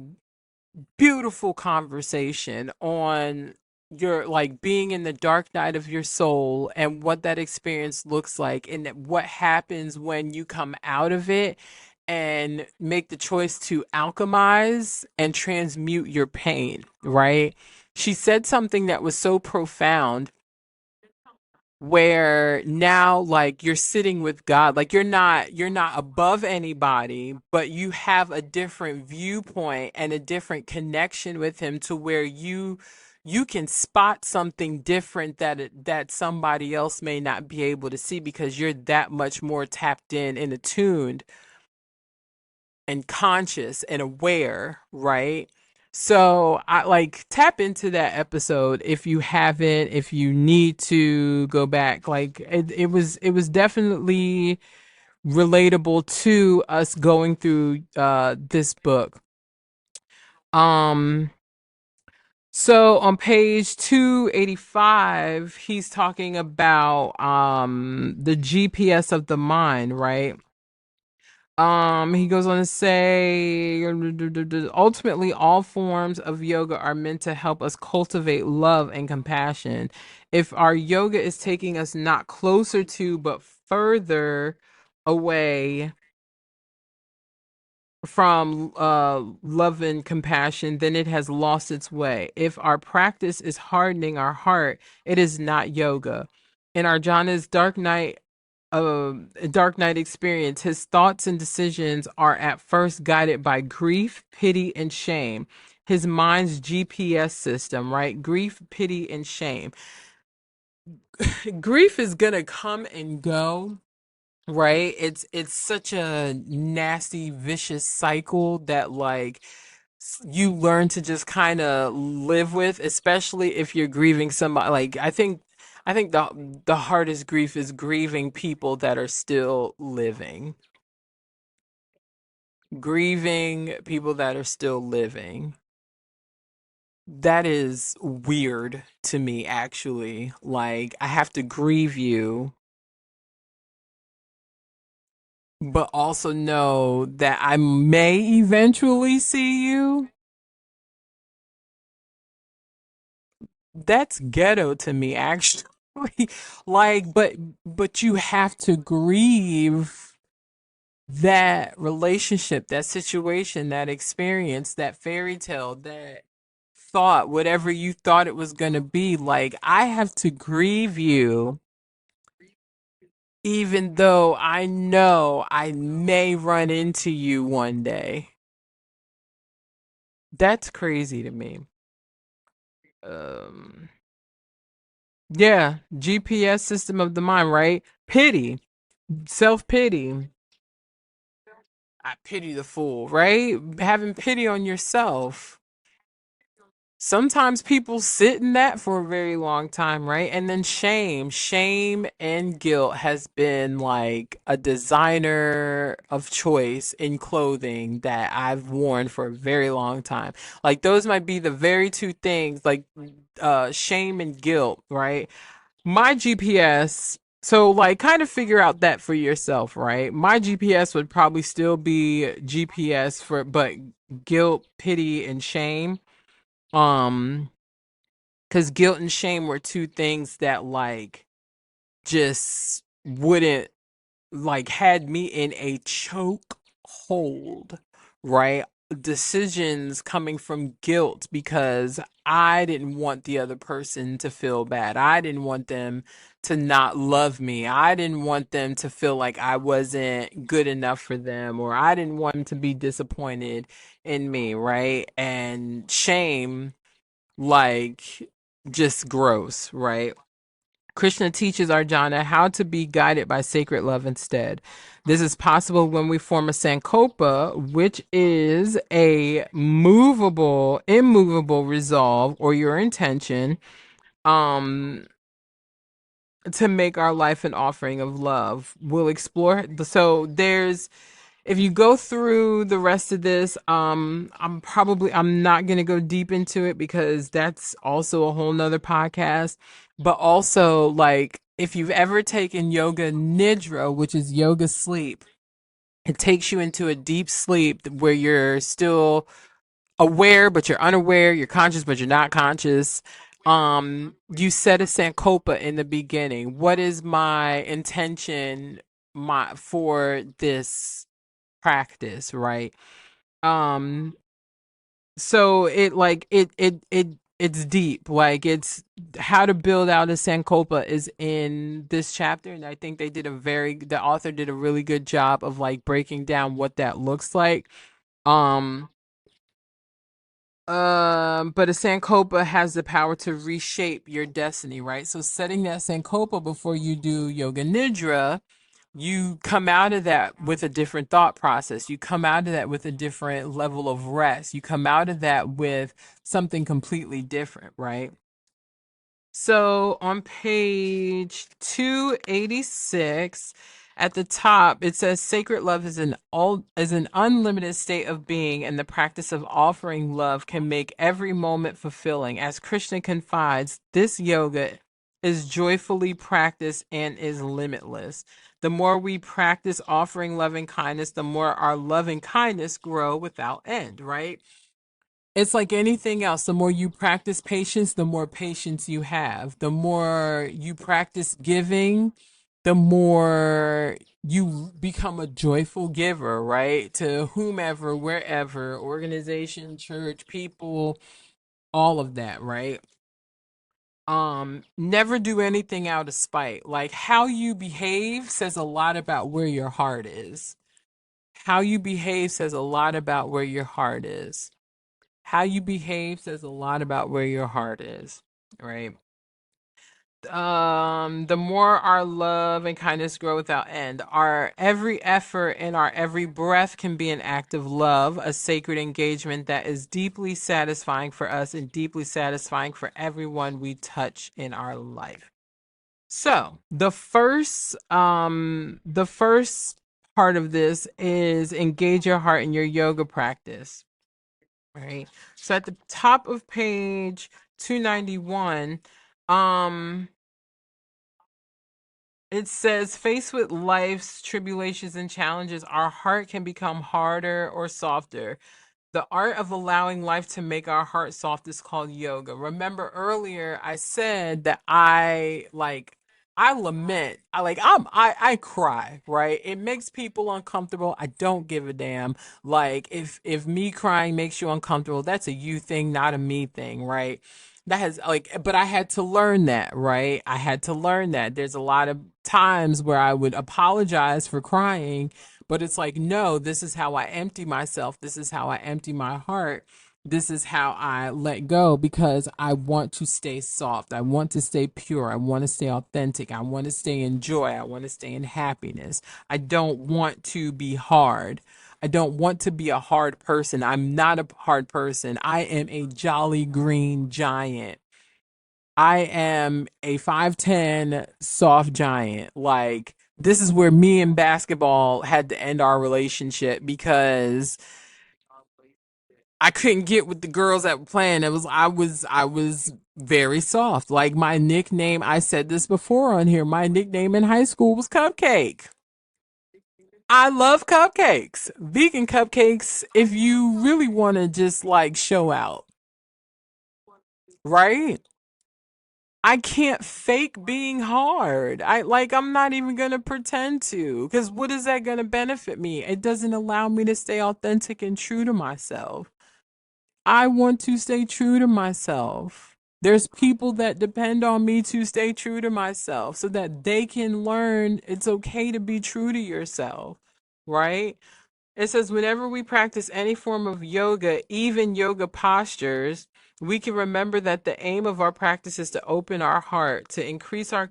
beautiful conversation on your like being in the dark night of your soul and what that experience looks like and what happens when you come out of it and make the choice to alchemize and transmute your pain, right? She said something that was so profound, where now like you're sitting with God, like you're not above anybody, but you have a different viewpoint and a different connection with him, to where you can spot something different that somebody else may not be able to see, because you're that much more tapped in and attuned and conscious and aware, right? So I like tap into that episode if you haven't, if you need to go back. Like it was definitely relatable to us going through this book. Um, so on page 285, he's talking about the GPS of the mind, right? He goes on to say, ultimately, all forms of yoga are meant to help us cultivate love and compassion. If our yoga is taking us not closer to, but further away from love and compassion, then it has lost its way. If our practice is hardening our heart, it is not yoga. In Arjana's Dark Knight experience, his thoughts and decisions are at first guided by grief, pity, and shame. His mind's GPS system, right? Grief, pity, and shame. Grief is gonna come and go, right? It's such a nasty, vicious cycle that like you learn to just kind of live with, especially if you're grieving somebody. Like I think the hardest grief is grieving people that are still living. Grieving people that are still living. That is weird to me, actually. Like, I have to grieve you, but also know that I may eventually see you. That's ghetto to me, actually. Like, but you have to grieve that relationship, that situation, that experience, that fairy tale, that thought, whatever you thought it was going to be. Like, I have to grieve you, even though I know I may run into you one day. That's crazy to me. Um, yeah, GPS system of the mind, right? Pity, self pity. I pity the fool, right? Having pity on yourself. Sometimes people sit in that for a very long time, right? And then shame and guilt has been like a designer of choice in clothing that I've worn for a very long time. Like those might be the very two things, like shame and guilt, right? My GPS, so like kind of figure out that for yourself, right? My GPS would probably still be GPS for but guilt, pity, and shame. Um because guilt and shame were two things that like just wouldn't like had me in a choke hold, right? Decisions coming from guilt because I didn't want the other person to feel bad. I didn't want them to not love me. I didn't want them to feel like I wasn't good enough for them, or I didn't want them to be disappointed in me, right? And shame, like, just gross, right? Krishna teaches Arjuna how to be guided by sacred love instead. This is possible when we form a sankalpa, which is a immovable resolve or your intention, um, to make our life an offering of love. We'll explore. So there's if you go through the rest of this, I'm not gonna go deep into it because that's also a whole nother podcast. But also, like, if you've ever taken yoga nidra, which is yoga sleep, it takes you into a deep sleep where you're still aware but you're unaware, you're conscious but you're not conscious. You set a sankalpa in the beginning. What is my intention my for this practice, right? Um, so it's deep. Like it's how to build out a sankalpa is in this chapter, and I think the author did a really good job of like breaking down what that looks like. Um, but a Sankopa has the power to reshape your destiny, right? So setting that Sankopa before you do Yoga Nidra, you come out of that with a different thought process. You come out of that with a different level of rest. You come out of that with something completely different, right? So on page 286, At the top, it says sacred love is an unlimited state of being, and the practice of offering love can make every moment fulfilling. As Krishna confides, this yoga is joyfully practiced and is limitless. The more we practice offering loving kindness, the more our loving kindness grow without end, right? It's like anything else. The more you practice patience, the more patience you have. The more you practice giving, the more you become a joyful giver, right? To whomever, wherever, organization, church, people, all of that, right? Never do anything out of spite. Like how you behave says a lot about where your heart is. How you behave says a lot about where your heart is. How you behave says a lot about where your heart is, right? The more our love and kindness grow without end, our every effort and our every breath can be an act of love, a sacred engagement that is deeply satisfying for us and deeply satisfying for everyone we touch in our life. So the first part of this is engage your heart in your yoga practice. Right. So at the top of page 291, um, it says, faced with life's tribulations and challenges, our heart can become harder or softer. The art of allowing life to make our heart soft is called yoga. Remember earlier I said that I lament. I cry, right? It makes people uncomfortable. I don't give a damn. Like if me crying makes you uncomfortable, that's a you thing, not a me thing, right? That has but I had to learn that, right? I had to learn that. There's a lot of times where I would apologize for crying, but it's like, no, this is how I empty myself. This is how I empty my heart. This is how I let go because I want to stay soft. I want to stay pure. I want to stay authentic. I want to stay in joy. I want to stay in happiness. I don't want to be hard. I don't want to be a hard person. I'm not a hard person. I am a jolly green giant. I am a 5'10" soft giant. Like, this is where me and basketball had to end our relationship because I couldn't get with the girls that were playing. I was very soft. Like my nickname, I said this before on here, my nickname in high school was Cupcake. I love cupcakes. Vegan cupcakes if you really want to just like show out, right? I can't fake being hard. I'm not even going to pretend to cuz what is that going to benefit me? It doesn't allow me to stay authentic and true to myself. I want to stay true to myself. There's people that depend on me to stay true to myself so that they can learn it's okay to be true to yourself, right? It says whenever we practice any form of yoga, even yoga postures, we can remember that the aim of our practice is to open our heart, to increase our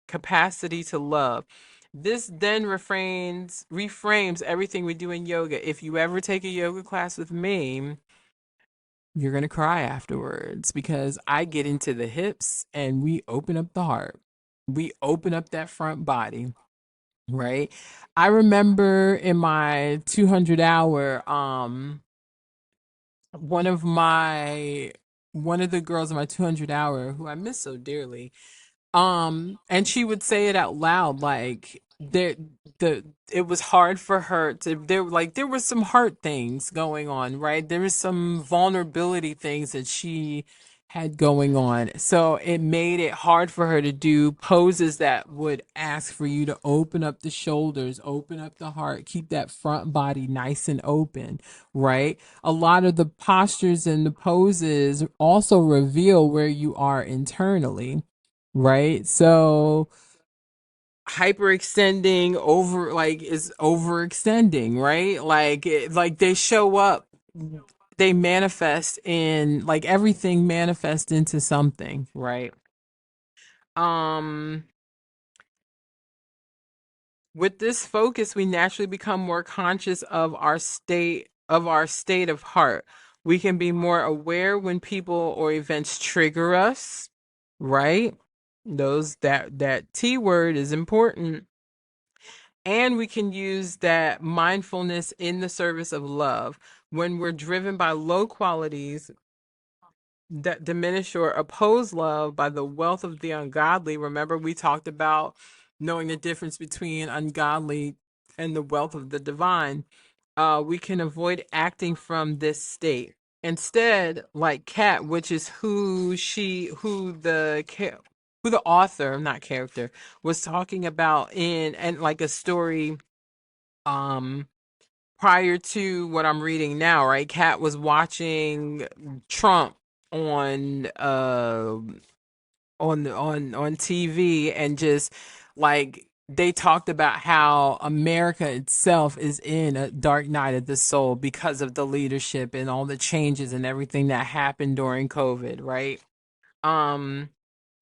capacity to love. This then reframes everything we do in yoga. If you ever take a yoga class with me, you're going to cry afterwards because I get into the hips and we open up the heart. We open up that front body, right? I remember in my 200 hour, one of my, one of the girls in my 200 hour who I miss so dearly, and she would say it out loud, like the it was hard for her to there was some heart things going on, right? There was some vulnerability things that she had going on. So it made it hard for her to do poses that would ask for you to open up the shoulders, open up the heart, keep that front body nice and open, right? A lot of the postures and the poses also reveal where you are internally, right? So hyperextending over is overextending, right? Like they show up, they manifest in like everything manifests into something, right? Um with this focus, we naturally become more conscious of our state of heart. We can be more aware when people or events trigger us, right? Those that T word is important. And we can use that mindfulness in the service of love. When we're driven by low qualities that diminish or oppose love by the wealth of the ungodly. Remember, we talked about knowing the difference between ungodly and the wealth of the divine. We can avoid acting from this state. Instead, like Kat, which is who the author, not character, was talking about in and like a story um prior to what I'm reading now, right? Kat was watching Trump on on TV, and just like they talked about how America itself is in a dark night of the soul because of the leadership and all the changes and everything that happened during COVID, right? Um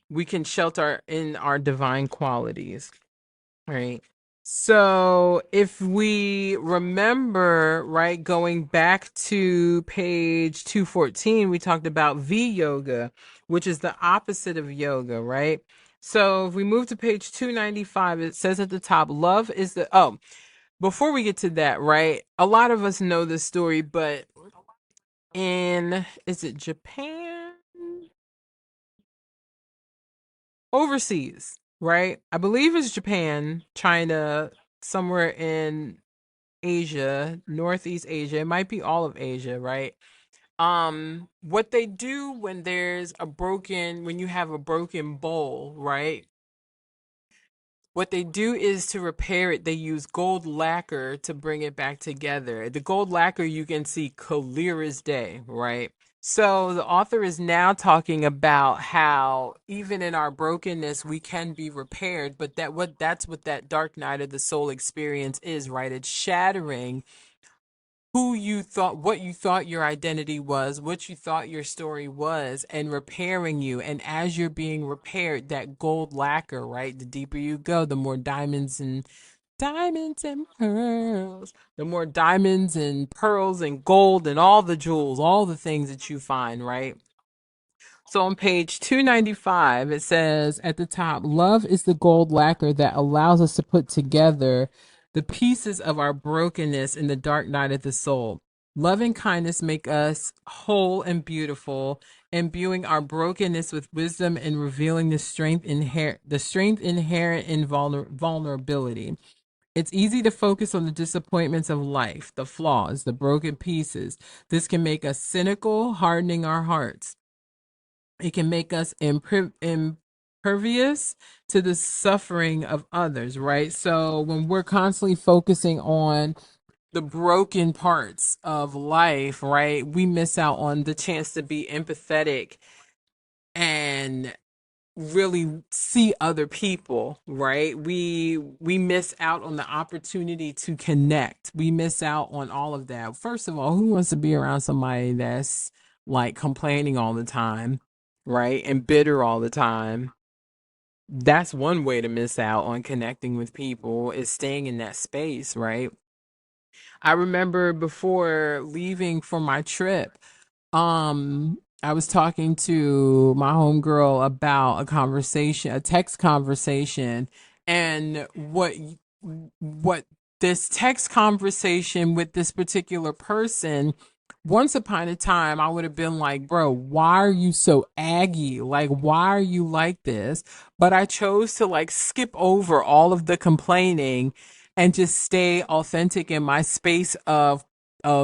we can shelter in our divine qualities. Right. So if we remember, right, going back to page 214, we talked about V yoga, which is the opposite of yoga, right? So if we move to page 295, it says at the top, love is the, oh, before we get to that, right? A lot of us know this story, but is it Japan? Overseas, right? I believe it's Japan, China, somewhere in Asia, Northeast Asia. It might be all of Asia, right? What they do when when you have a broken bowl, right? What they do is to repair it, they use gold lacquer to bring it back together. The gold lacquer you can see clear as day, right? So the author is now talking about how even in our brokenness we can be repaired, but that's what that dark night of the soul experience is, right? It's shattering what you thought your identity was, what you thought your story was, and repairing you. And as you're being repaired, that gold lacquer, right? The deeper you go, the more diamonds and pearls, the more diamonds and pearls and gold and all the jewels, all the things that you find, right? So on page 295, it says at the top, love is the gold lacquer that allows us to put together the pieces of our brokenness in the dark night of the soul. Love and kindness make us whole and beautiful, imbuing our brokenness with wisdom and revealing the strength inherent in vulnerability. It's easy to focus on the disappointments of life, the flaws, the broken pieces. This can make us cynical, hardening our hearts. It can make us impervious to the suffering of others, right? So when we're constantly focusing on the broken parts of life, right, we miss out on the chance to be empathetic and really see other people, right? We miss out on the opportunity to connect. We miss out on all of that. First of all, who wants to be around somebody that's like complaining all the time, right? And bitter all the time? That's one way to miss out on connecting with people, is staying in that space, right? I remember before leaving for my trip, I was talking to my homegirl about a text conversation, and what this text conversation with this particular person, once upon a time, I would have been like, bro, why are you so aggy? Like, why are you like this? But I chose to like skip over all of the complaining and just stay authentic in my space of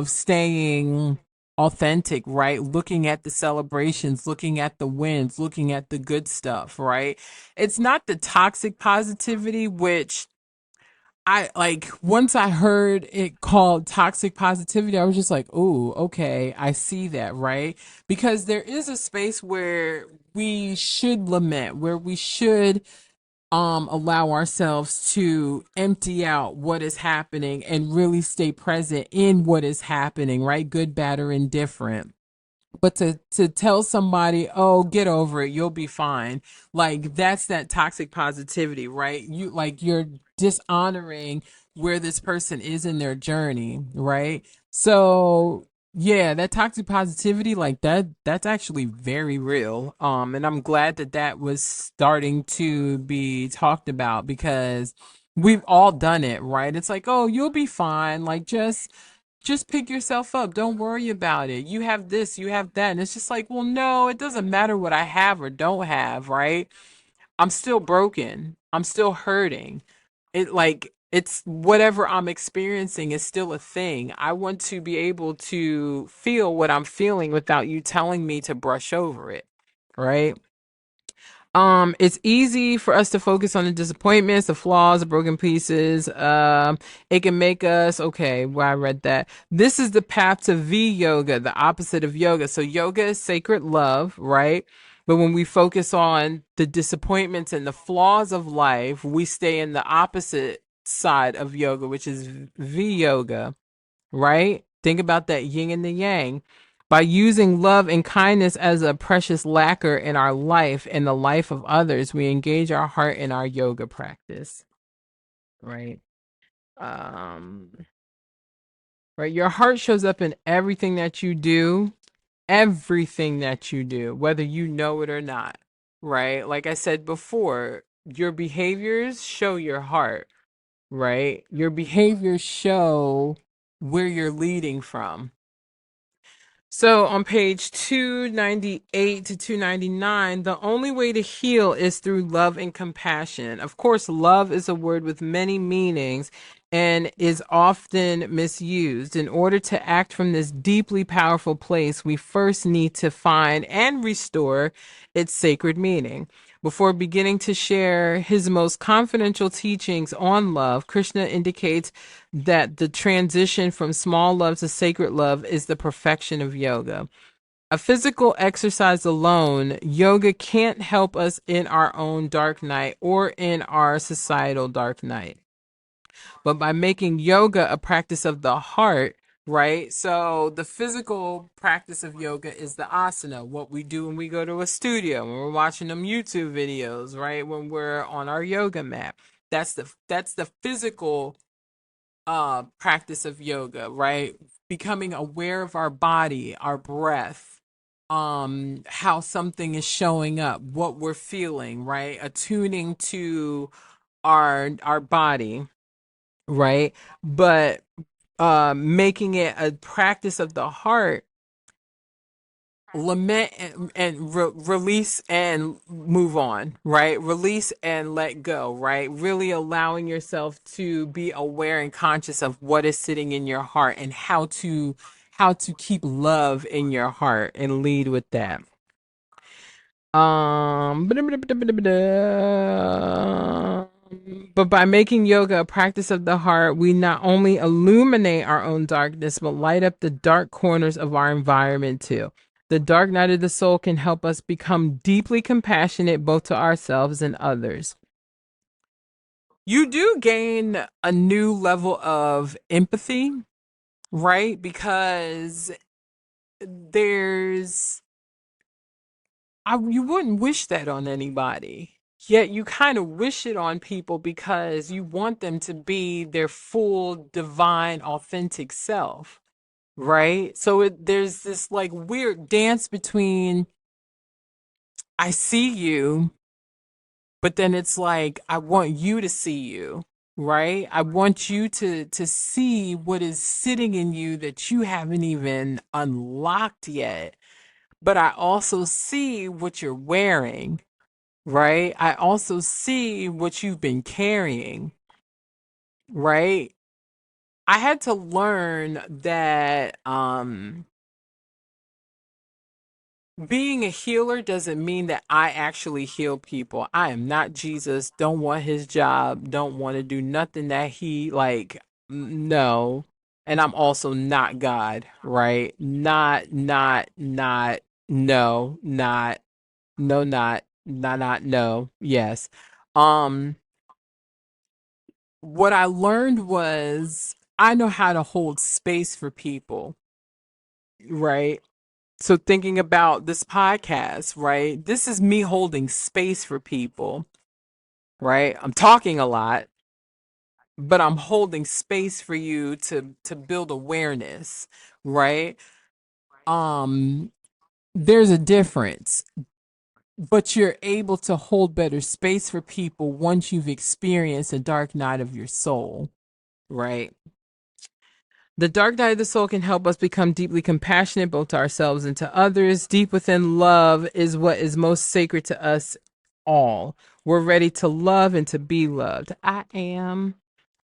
staying authentic, right? Looking at the celebrations, looking at the wins, looking at the good stuff, right? It's not the toxic positivity, which I like once I heard it called toxic positivity, I was just like, "Oh, okay, I see that," right? Because there is a space where we should lament, where we should allow ourselves to empty out what is happening and really stay present in what is happening, right? Good, bad, or indifferent. But to tell somebody, oh, get over it, you'll be fine, like that's that toxic positivity, right? You're dishonoring where this person is in their journey, right? So yeah, that toxic positivity, like that's actually very real. And I'm glad that that was starting to be talked about, because We've all done it, right? It's like, oh, you'll be fine. Like, just pick yourself up. Don't worry about it. You have this, you have that. And it's just like, well, no, it doesn't matter what I have or don't have, right? I'm still broken. I'm still hurting. It's whatever I'm experiencing is still a thing. I want to be able to feel what I'm feeling without you telling me to brush over it, right? It's easy for us to focus on the disappointments, the flaws, the broken pieces. It can make us okay. Well, I read that. This is the path to V yoga, the opposite of yoga. So yoga is sacred love, right? But when we focus on the disappointments and the flaws of life, we stay in the opposite side of yoga, which is V yoga, right? Think about that yin and the yang. By using love and kindness as a precious lacquer in our life and the life of others, we engage our heart in our yoga practice, right? Um, right. Your heart shows up in everything that you do, whether you know it or not, right? Like I said before, your behaviors show your heart, right? Your behaviors show where you're leading from. So on page 298 to 299, the only way to heal is through love and compassion. Of course, love is a word with many meanings and is often misused. In order to act from this deeply powerful place, we first need to find and restore its sacred meaning. Before beginning to share his most confidential teachings on love, Krishna indicates that the transition from small love to sacred love is the perfection of yoga. A physical exercise alone, yoga can't help us in our own dark night or in our societal dark night. But by making yoga a practice of the heart, right? So the physical practice of yoga is the asana, what we do when we go to a studio, when we're watching them YouTube videos, right? When we're on our yoga mat. That's the physical practice of yoga, right? Becoming aware of our body, our breath, how something is showing up, what we're feeling, right? Attuning to our body, right? But making it a practice of the heart, lament and release and move on, right? Release and let go, right? Really allowing yourself to be aware and conscious of what is sitting in your heart and how to keep love in your heart and lead with that. Um, but by making yoga a practice of the heart, we not only illuminate our own darkness, but light up the dark corners of our environment too. The dark night of the soul can help us become deeply compassionate both to ourselves and others. You do gain a new level of empathy, right? Because there's you wouldn't wish that on anybody. Yet you kind of wish it on people because you want them to be their full, divine, authentic self, right? So there's this like weird dance between I see you, but then it's like I want you to see you, right? I want you to see what is sitting in you that you haven't even unlocked yet. But I also see what you're wearing, right? I also see what you've been carrying, right? I had to learn that being a healer doesn't mean that I actually heal people. I am not Jesus, don't want his job, don't want to do nothing that he like no. And I'm also not God, right? Not no, not no not no. Yes. Um what I learned was I know how to hold space for people, right? So thinking about this podcast, right? This is me holding space for people, right? I'm talking a lot, but I'm holding space for you to build awareness, right? Um there's a difference. but you're able to hold better space for people once you've experienced a dark night of your soul, right? The dark night of the soul can help us become deeply compassionate both to ourselves and to others. Deep within love is what is most sacred to us all. We're ready to love and to be loved. I am.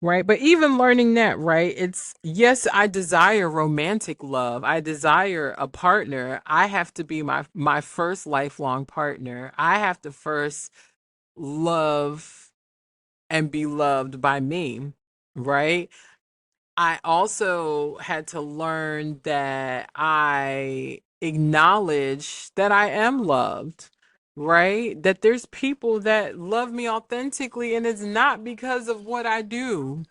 Right. But even learning that, right? It's yes, I desire romantic love. I desire a partner. I have to be my first lifelong partner. I have to first love and be loved by me, right? I also had to learn that I acknowledge that I am loved, right? That there's people that love me authentically, and it's not because of what I do.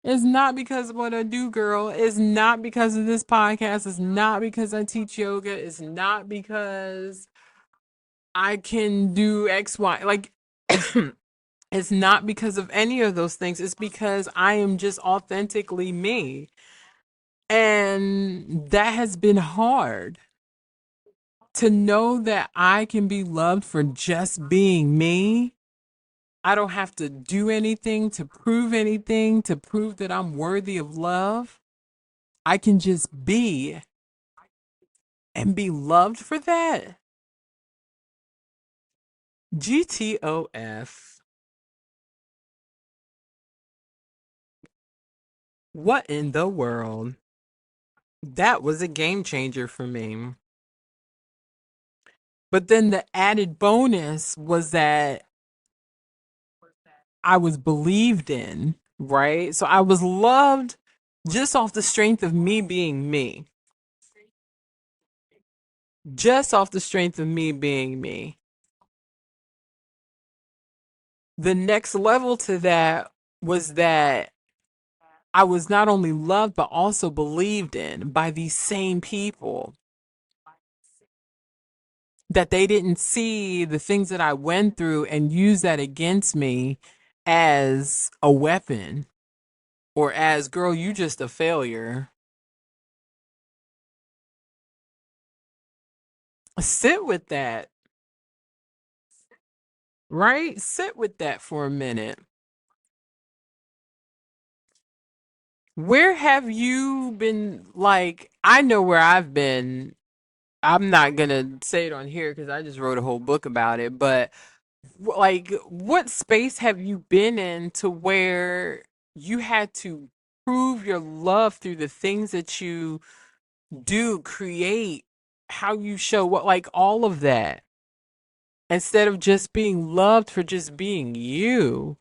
It's not because of what I do, girl. It's not because of this podcast. It's not because I teach yoga. It's not because I can do X, Y. Like, it's not because of any of those things. It's because I am just authentically me. And that has been hard to know that I can be loved for just being me. I don't have to do anything to prove that I'm worthy of love. I can just be and be loved for that. GTOF. What in the world? That was a game changer for me. But then the added bonus was that I was believed in, right? So I was loved just off the strength of me being me. Just off the strength of me being me. The next level to that was that I was not only loved, but also believed in by these same people. That they didn't see the things that I went through and use that against me as a weapon or as, girl, you just a failure. Sit with that, right? Sit with that for a minute. Where have you been? Like, I know where I've been. I'm not gonna say it on here because I just wrote a whole book about it, but like, what space have you been in to where you had to prove your love through the things that you do, create, how you show what, like all of that, instead of just being loved for just being you,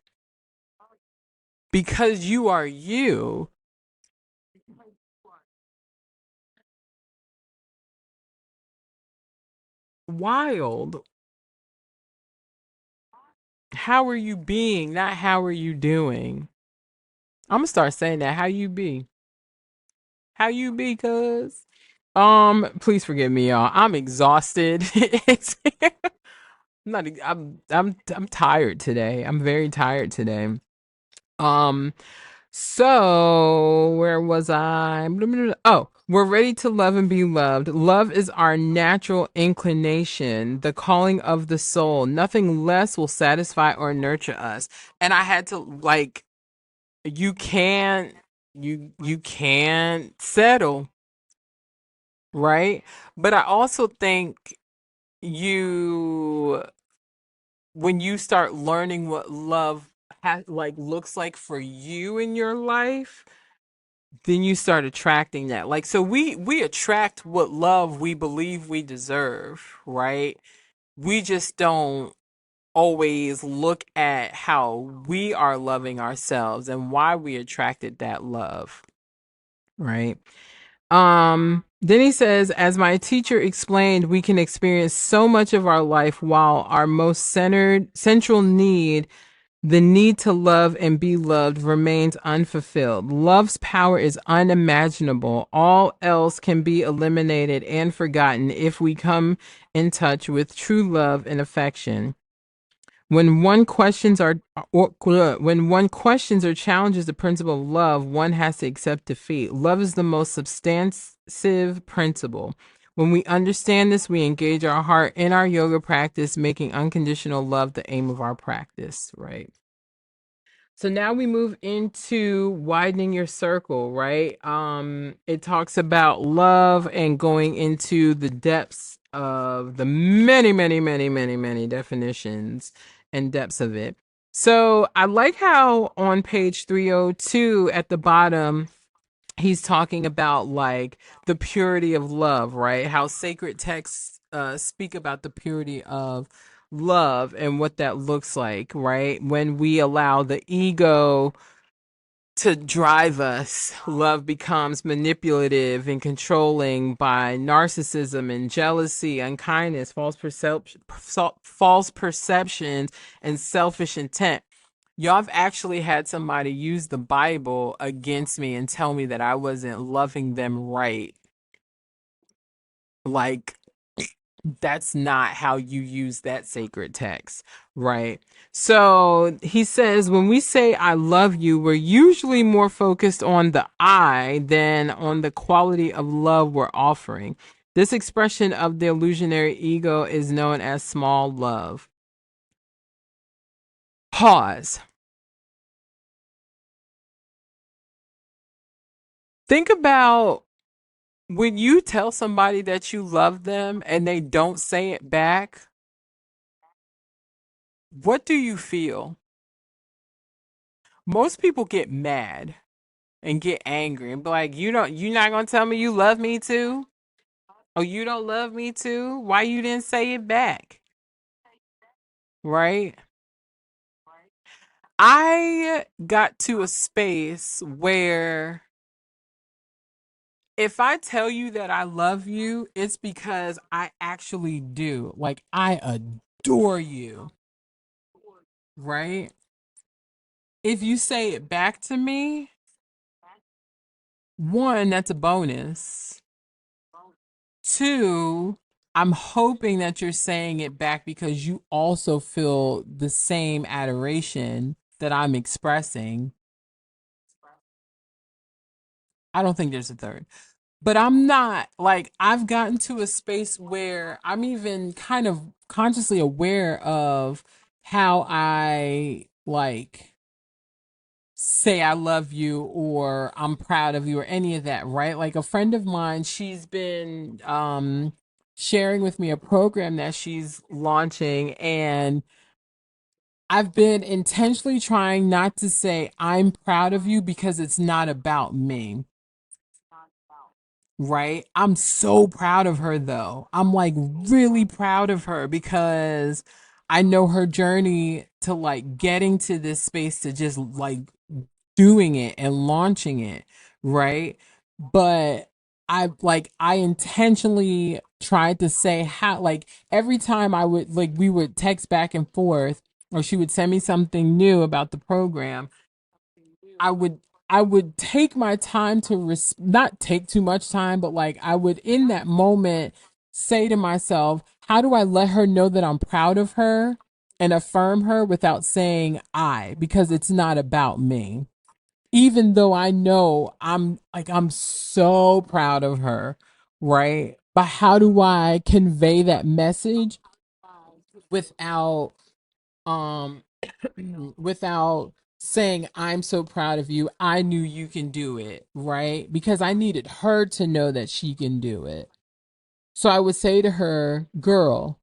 because you are you. Wild. How are you being, not how are you doing? I'm gonna start saying that. How you be? How you be, cuz? Please forgive me, y'all. I'm exhausted. I'm not I'm tired today. I'm very tired today. Um, so where was I? Oh, we're ready to love and be loved. Love is our natural inclination, the calling of the soul. Nothing less will satisfy or nurture us. And I had to like you can't you can't settle, right? But I also think you when you start learning what love like looks like for you in your life, then you start attracting that. Like, so we attract what love we believe we deserve, right? We just don't always look at how we are loving ourselves and why we attracted that love, right? Then he says, as my teacher explained, we can experience so much of our life while our most central need, the need to love and be loved, remains unfulfilled. Love's power is unimaginable. All else can be eliminated and forgotten if we come in touch with true love and affection. When one questions or challenges the principle of love, one has to accept defeat. Love is the most substantive principle. When we understand this, we engage our heart in our yoga practice, making unconditional love the aim of our practice, right? So now we move into widening your circle, right? It talks about love and going into the depths of the many, many, many, many, many definitions and depths of it. So I like how on page 302 at the bottom, he's talking about like the purity of love, right? How sacred texts speak about the purity of love and what that looks like, right? When we allow the ego to drive us, love becomes manipulative and controlling by narcissism and jealousy, unkindness, false perceptions, and selfish intent. Y'all have actually had somebody use the Bible against me and tell me that I wasn't loving them right. Like, that's not how you use that sacred text, right? So he says, when we say I love you, we're usually more focused on the I than on the quality of love we're offering. This expression of the illusionary ego is known as small love. Pause. Think about when you tell somebody that you love them and they don't say it back, what do you feel? Most people get mad and get angry and be like, you're not gonna tell me you love me too? Oh, you don't love me too? Why you didn't say it back? Right? I got to a space where if I tell you that I love you, it's because I actually do. Like, I adore you, right? If you say it back to me, one, that's a bonus. Two, I'm hoping that you're saying it back because you also feel the same adoration that I'm expressing. I don't think there's a third. But I'm not like, I've gotten to a space where I'm even kind of consciously aware of how I like say I love you or I'm proud of you or any of that, right? Like a friend of mine, she's been sharing with me a program that she's launching, and I've been intentionally trying not to say I'm proud of you because it's not about me. Right? I'm so proud of her though. I'm like really proud of her because I know her journey to like getting to this space to just like doing it and launching it, right? But I intentionally tried to say how, like every time I would like we would text back and forth or she would send me something new about the program, I would I would take my time to not take too much time, but like I would in that moment say to myself, how do I let her know that I'm proud of her and affirm her without saying I, because it's not about me. Even though I know I'm so proud of her, right? But how do I convey that message without um without saying I'm so proud of you. I knew you can do it, right? Because I needed her to know that she can do it. So I would say to her, "Girl,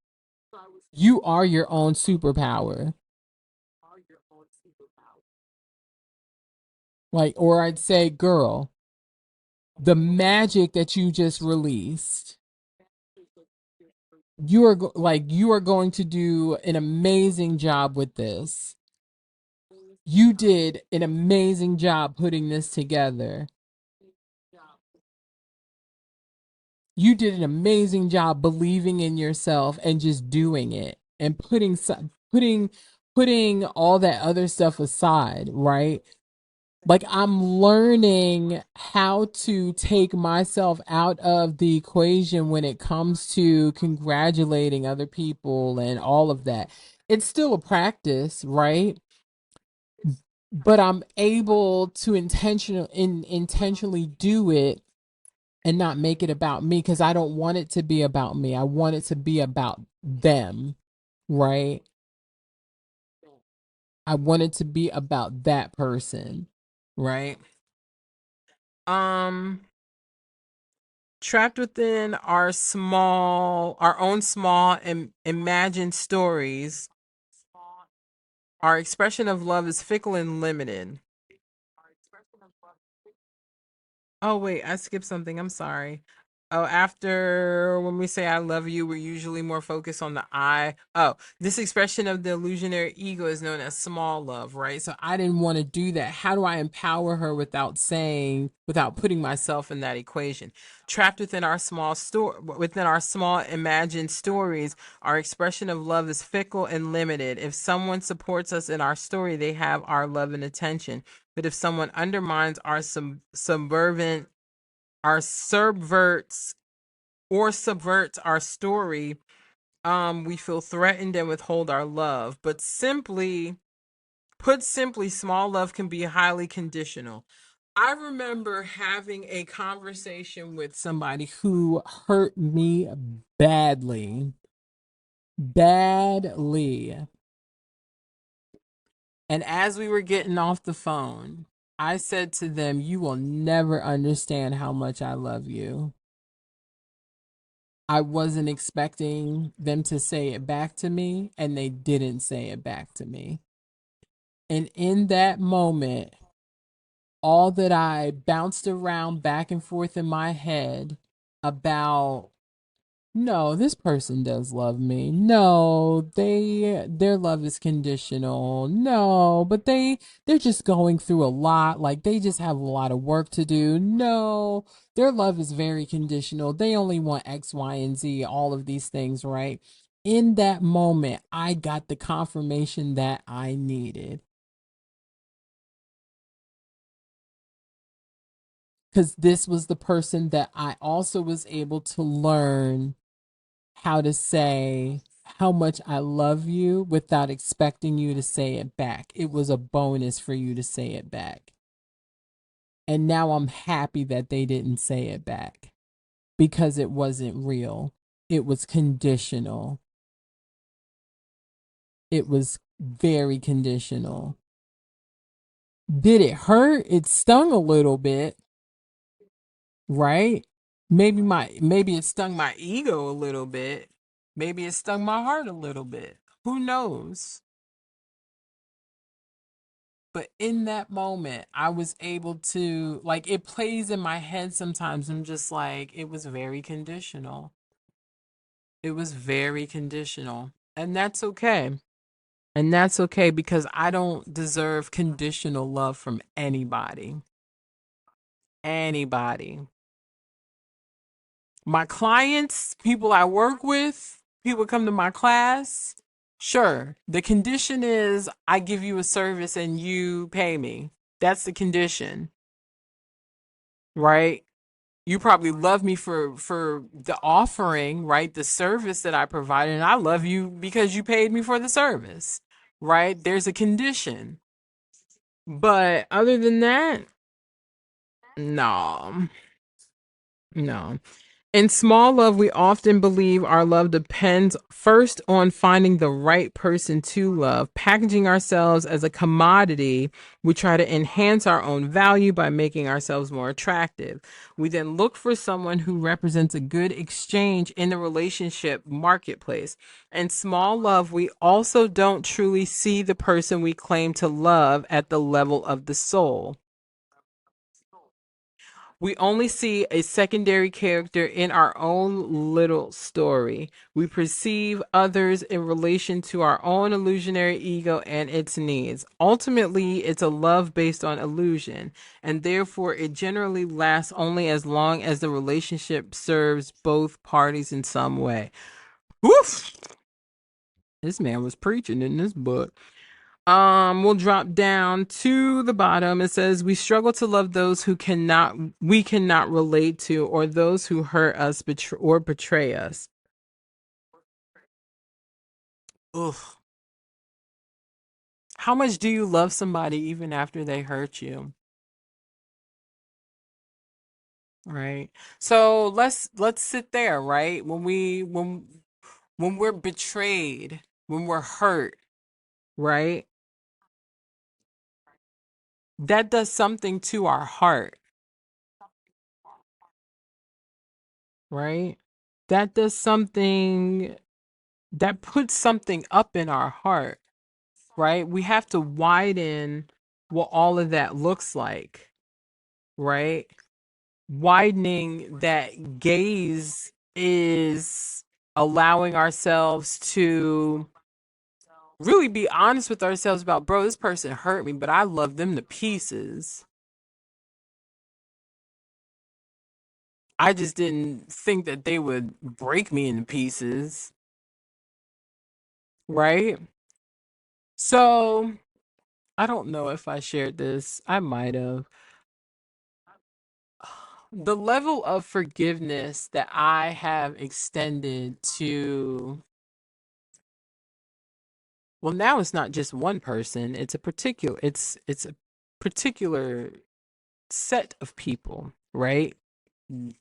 you are your own superpower." Like, or I'd say, "Girl, the magic that you just released, you are going to do an amazing job with this. You did an amazing job putting this together. You did an amazing job believing in yourself and just doing it and putting all that other stuff aside, right? Like I'm learning how to take myself out of the equation when it comes to congratulating other people and all of that. It's still a practice, right? But I'm able to intentionally do it and not make it about me, because I don't want it to be about me. I want it to be about them, right? I want it to be about that person, right? Um, Trapped within our own small and imagined stories, our expression of love is fickle and limited. Oh wait, I skipped something. I'm sorry. Oh, after when we say I love you, we're usually more focused on the I. Oh, this expression of the illusionary ego is known as small love, right? So I didn't want to do that. How do I empower her without putting myself in that equation? Trapped within our small imagined stories, our expression of love is fickle and limited. If someone supports us in our story, they have our love and attention. But if someone undermines our subverts subverts our story, we feel threatened and withhold our love. But simply, small love can be highly conditional. I remember having a conversation with somebody who hurt me badly, badly. And as we were getting off the phone, I said to them, "You will never understand how much I love you." I wasn't expecting them to say it back to me, and they didn't say it back to me. And in that moment, all that I bounced around back and forth in my head about, no, this person does love me. No, their love is conditional. No, but they're just going through a lot. Like they just have a lot of work to do. No, their love is very conditional. They only want X, Y, and Z, all of these things, right? In that moment, I got the confirmation that I needed, because this was the person that I also was able to learn how to say how much I love you without expecting you to say it back. It was a bonus for you to say it back. And now I'm happy that they didn't say it back, because it wasn't real. It was conditional. It was very conditional. Did it hurt? It stung a little bit, right? Maybe it stung my ego a little bit. Maybe it stung my heart a little bit. Who knows? But in that moment, I was able to, like, it plays in my head sometimes. I'm just like, it was very conditional. It was very conditional. And that's okay. And that's okay, because I don't deserve conditional love from anybody. Anybody. My clients, people I work with, people come to my class. Sure. The condition is I give you a service and you pay me. That's the condition, right? You probably love me for the offering, right? The service that I provided, and I love you because you paid me for the service, right? There's a condition. But other than that, no. No. In small love, we often believe our love depends first on finding the right person to love. Packaging ourselves as a commodity, we try to enhance our own value by making ourselves more attractive. We then look for someone who represents a good exchange in the relationship marketplace. In small love, we also don't truly see the person we claim to love at the level of the soul. We only see a secondary character in our own little story. We perceive others in relation to our own illusionary ego and its needs. Ultimately, it's a love based on illusion, and therefore it generally lasts only as long as the relationship serves both parties in some way. Woof! This man was preaching in this book. We'll drop down to the bottom. It says we struggle to love those we cannot relate to, or those who hurt us or betray us. Ugh. How much do you love somebody even after they hurt you? Right. So let's sit there, right? When we're betrayed, when we're hurt, right? That does something to our heart, right? That does something that puts something up in our heart, right? We have to widen what all of that looks like, right? Widening that gaze is allowing ourselves to really be honest with ourselves about, bro, this person hurt me, but I love them to pieces. I just didn't think that they would break me into pieces, right? So I don't know if I shared this. I might have. The level of forgiveness that I have extended to, well, now it's not just one person, it's a particular set of people, right?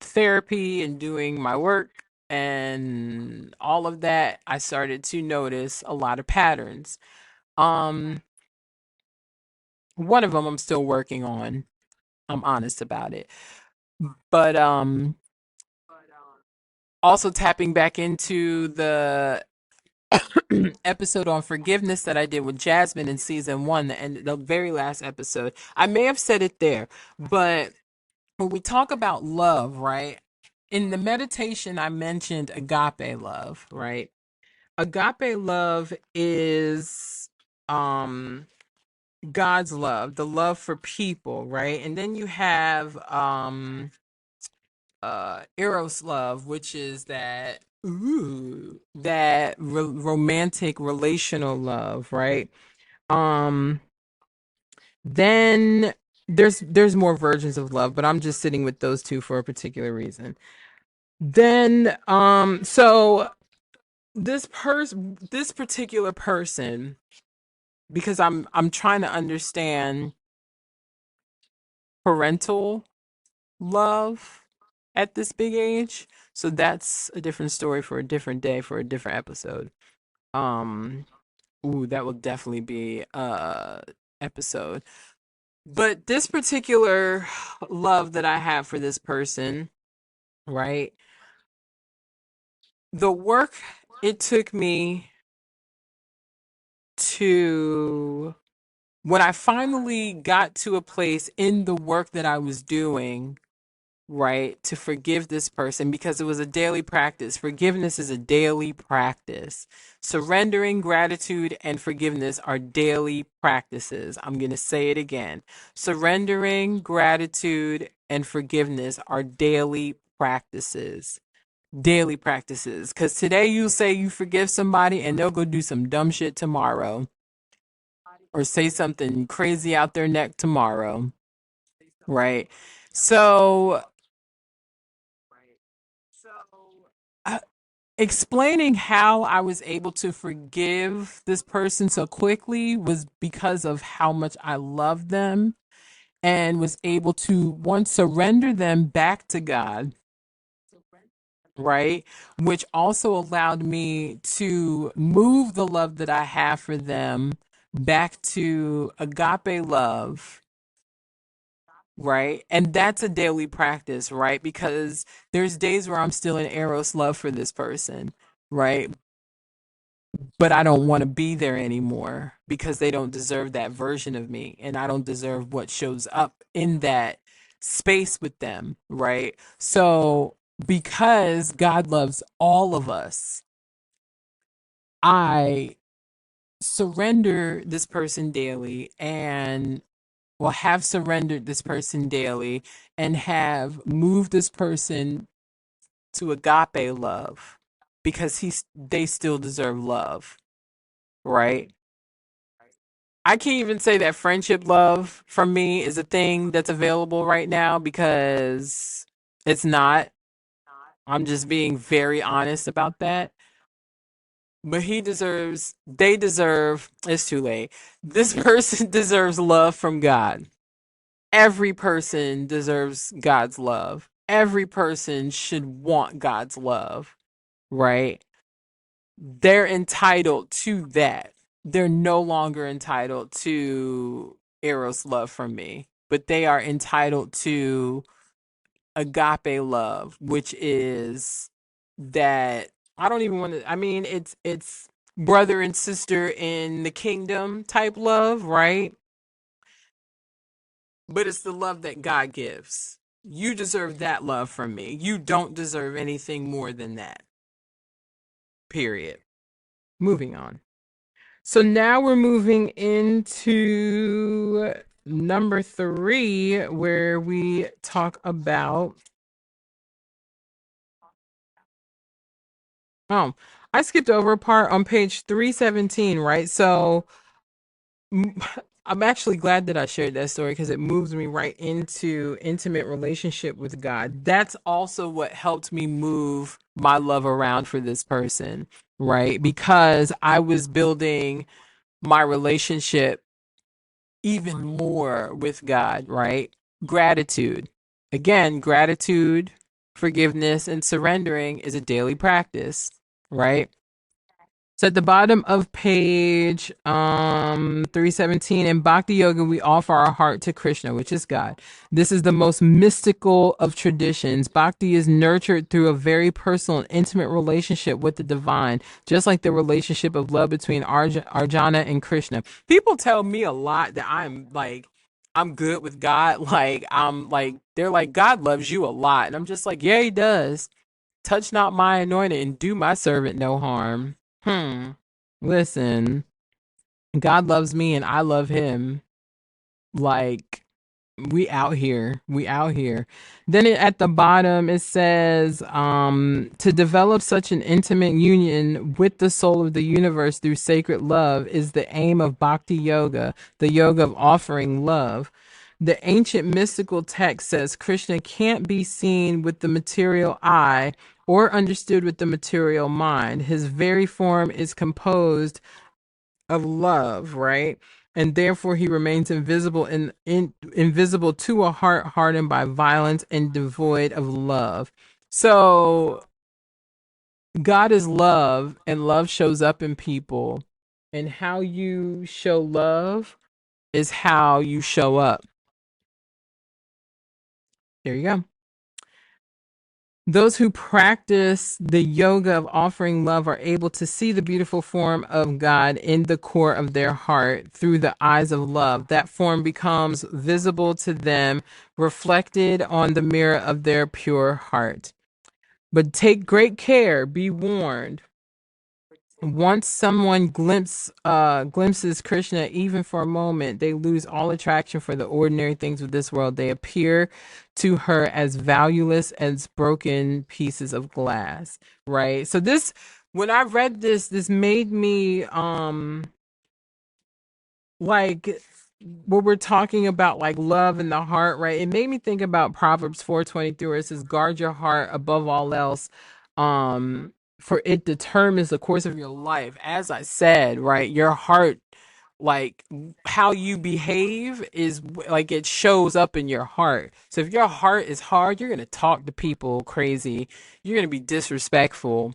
Therapy and doing my work and all of that, I started to notice a lot of patterns. Um, one of them I'm still working on. I'm honest about it. But also tapping back into the episode on forgiveness that I did with Jasmine in season 1 and the very last episode. I may have said it there, but when we talk about love, right? In the meditation I mentioned agape love, right? Agape love is um God's love, the love for people, right? And then you have eros love, which is that romantic relational love, right? Um then there's more versions of love, but I'm just sitting with those two for a particular reason. Then so this particular person, because I'm trying to understand parental love at this big age. So that's a different story for a different day for a different episode. Um ooh, that will definitely be episode. But this particular love that I have for this person, right? The work it took me to, when I finally got to a place in the work that I was doing, right, to forgive this person, because it was a daily practice. Forgiveness is a daily practice. Surrendering, gratitude, and forgiveness are daily practices. I'm going to say it again. Surrendering, gratitude, and forgiveness are daily practices. Daily practices. Because today you say you forgive somebody and they'll go do some dumb shit tomorrow or say something crazy out their neck tomorrow, right? So, uh, explaining how I was able to forgive this person so quickly was because of how much I love them and was able to once surrender them back to God, right? Which also allowed me to move the love that I have for them back to agape love, right? And that's a daily practice, right? Because there's days where I'm still in eros love for this person, right? But I don't want to be there anymore because they don't deserve that version of me and I don't deserve what shows up in that space with them, right? So because God loves all of us, I surrender this person daily and will have surrendered this person daily and have moved this person to agape love because they still deserve love, right? I can't even say that friendship love from me is a thing that's available right now because it's not. I'm just being very honest about that. But they deserve, it's too late. This person deserves love from God. Every person deserves God's love. every person should want God's love, right? They're entitled to that. They're no longer entitled to Eros love from me, but they are entitled to agape love, which is that I don't even want to, I mean, it's brother and sister in the kingdom type love, right? But it's the love that God gives. You deserve that love from me. You don't deserve anything more than that. Period. Moving on. So now we're moving into number 3, where we talk about. Oh, I skipped over a part on page 317, right? So m- I'm actually glad that I shared that story because it moves me right into intimate relationship with God. That's also what helped me move my love around for this person, right? Because I was building my relationship even more with God, right? Gratitude. Again, gratitude, forgiveness, and surrendering is a daily practice, right? So at the bottom of page 317, in Bhakti Yoga, we offer our heart to Krishna, which is God. This is the most mystical of traditions. Bhakti is nurtured through a very personal and intimate relationship with the divine, just like the relationship of love between Arjuna and Krishna. People tell me a lot that I'm like, I'm good with God. Like, I'm like, they're like, God loves you a lot. And I'm just like, yeah, he does. Touch not my anointed and do my servant no harm. Listen, God loves me and I love him. Like, we out here. We out here. Then at the bottom it says, to develop such an intimate union with the soul of the universe through sacred love is the aim of Bhakti Yoga, the yoga of offering love. The ancient mystical text says Krishna can't be seen with the material eye or understood with the material mind. His very form is composed of love, right? And therefore he remains invisible invisible to a heart hardened by violence and devoid of love. So God is love, and love shows up in people. And how you show love is how you show up. There you go. Those who practice the yoga of offering love are able to see the beautiful form of God in the core of their heart through the eyes of love. That form becomes visible to them, reflected on the mirror of their pure heart. But take great care, be warned. Once someone glimpses Krishna, even for a moment, they lose all attraction for the ordinary things of this world. They appear to her as valueless as broken pieces of glass. Right. So this, when I read this, this made me like what we're talking about, like love in the heart, right? It made me think about Proverbs 4:23, where it says, guard your heart above all else, for it determines the course of your life. As I said, right, your heart, like how you behave is like it shows up in your heart. So if your heart is hard, you're going to talk to people crazy, you're going to be disrespectful,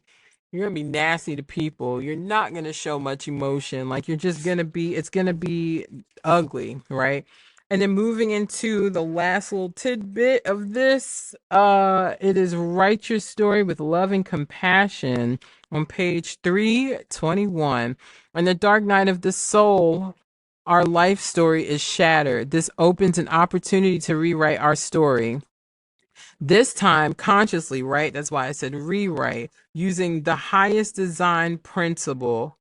you're gonna be nasty to people. You're not gonna show much emotion. Like you're just gonna be. It's gonna be ugly, right? And then moving into the last little tidbit of this, it is write your story with love and compassion on page 321. On the dark night of the soul, our life story is shattered. This opens an opportunity to rewrite our story. This time consciously, right? That's why I said rewrite, using the highest design principle.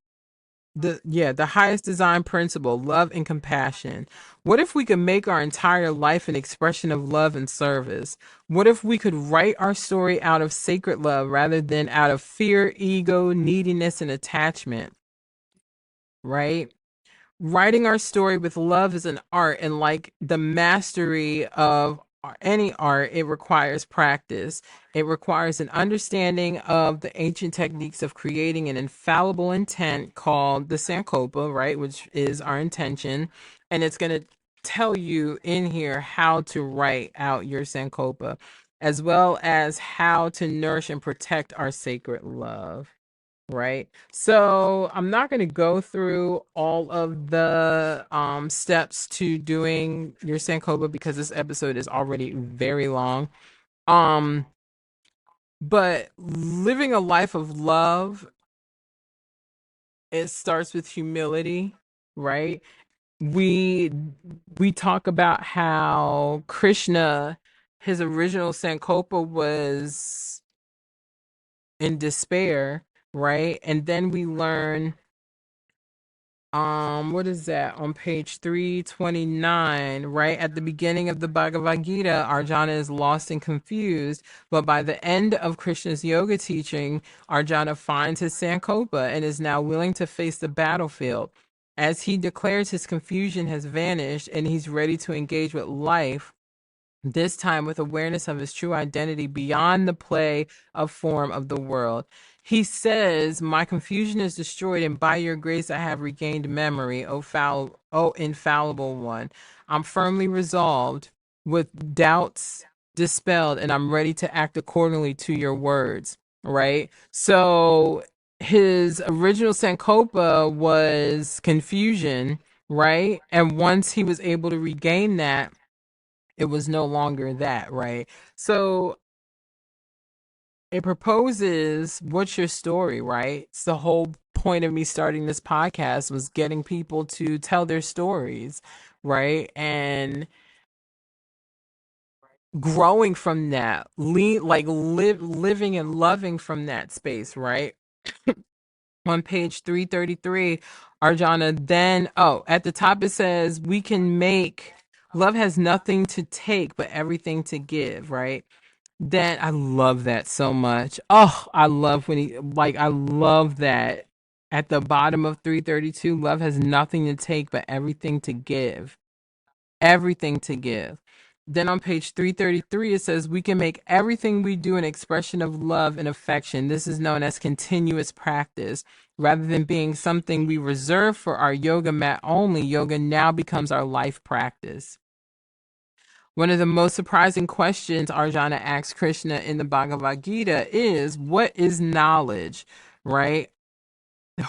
The highest design principle, love and compassion. What if we could make our entire life an expression of love and service? What if we could write our story out of sacred love rather than out of fear, ego, neediness, and attachment, right? Writing our story with love is an art, and like the mastery of any art, it requires practice. It requires an understanding of the ancient techniques of creating an infallible intent called the Sankopa, right, which is our intention. And it's going to tell you in here how to write out your Sankopa. as well as how to nourish and protect our sacred love. Right. So I'm not going to go through all of the steps to doing your Sankofa because this episode is already very long. Um, but living a life of love, it starts with humility, right? We we talk about how Krishna, his original Sankofa was in despair, right? And then we learn what is that on page 329, right at the beginning of the Bhagavad Gita, Arjuna is lost and confused, but by the end of Krishna's yoga teaching, Arjuna finds his Sankopa and is now willing to face the battlefield. As he declares his confusion has vanished and he's ready to engage with life, this time with awareness of his true identity beyond the play of form of the world. He says, "My confusion is destroyed, and by your grace I have regained memory, O infallible one. I'm firmly resolved, with doubts dispelled, and I'm ready to act accordingly to your words." Right? So his original Sankopa was confusion, right? And once he was able to regain that, it was no longer that, right? So it proposes, what's your story, right? It's the whole point of me starting this podcast was getting people to tell their stories, right? And growing from that, living and loving from that space, right? On page 333, Arjuna then, at the top it says, we can make, love has nothing to take, but everything to give, right? Then I love that so much. Oh, I love I love that at the bottom of 332, love has nothing to take, but everything to give. Everything to give. Then on page 333, it says, we can make everything we do an expression of love and affection. This is known as continuous practice. Rather than being something we reserve for our yoga mat only, yoga now becomes our life practice. One of the most surprising questions Arjuna asks Krishna in the Bhagavad Gita is, what is knowledge, right?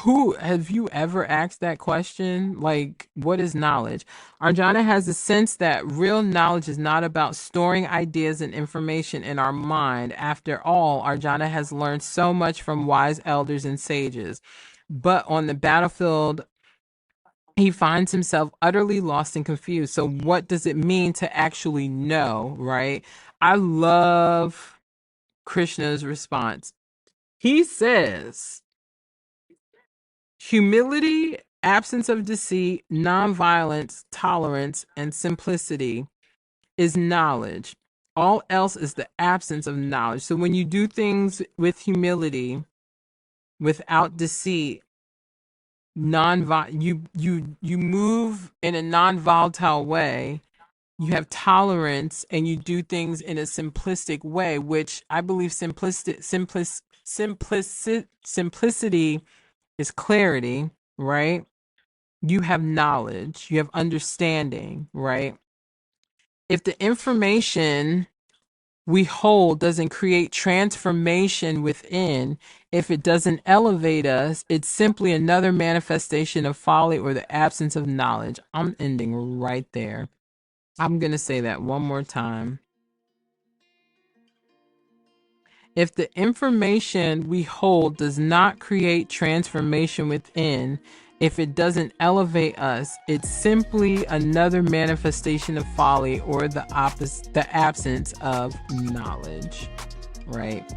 Who have you ever asked that question? Like, what is knowledge? Arjuna has a sense that real knowledge is not about storing ideas and information in our mind. After all, Arjuna has learned so much from wise elders and sages. But on the battlefield, he finds himself utterly lost and confused. So, what does it mean to actually know, right? I love Krishna's response. He says, humility, absence of deceit, nonviolence, tolerance, and simplicity is knowledge. All else is the absence of knowledge. So when you do things with humility, without deceit, you move in a non-volatile way, you have tolerance, and you do things in a simplistic way, which I believe simplicity is clarity, right? You have knowledge, you have understanding, right? If the information we hold doesn't create transformation within, if it doesn't elevate us, it's simply another manifestation of folly or the absence of knowledge. I'm ending right there. I'm going to say that one more time. If the information we hold does not create transformation within, if it doesn't elevate us, it's simply another manifestation of folly or the absence of knowledge, right?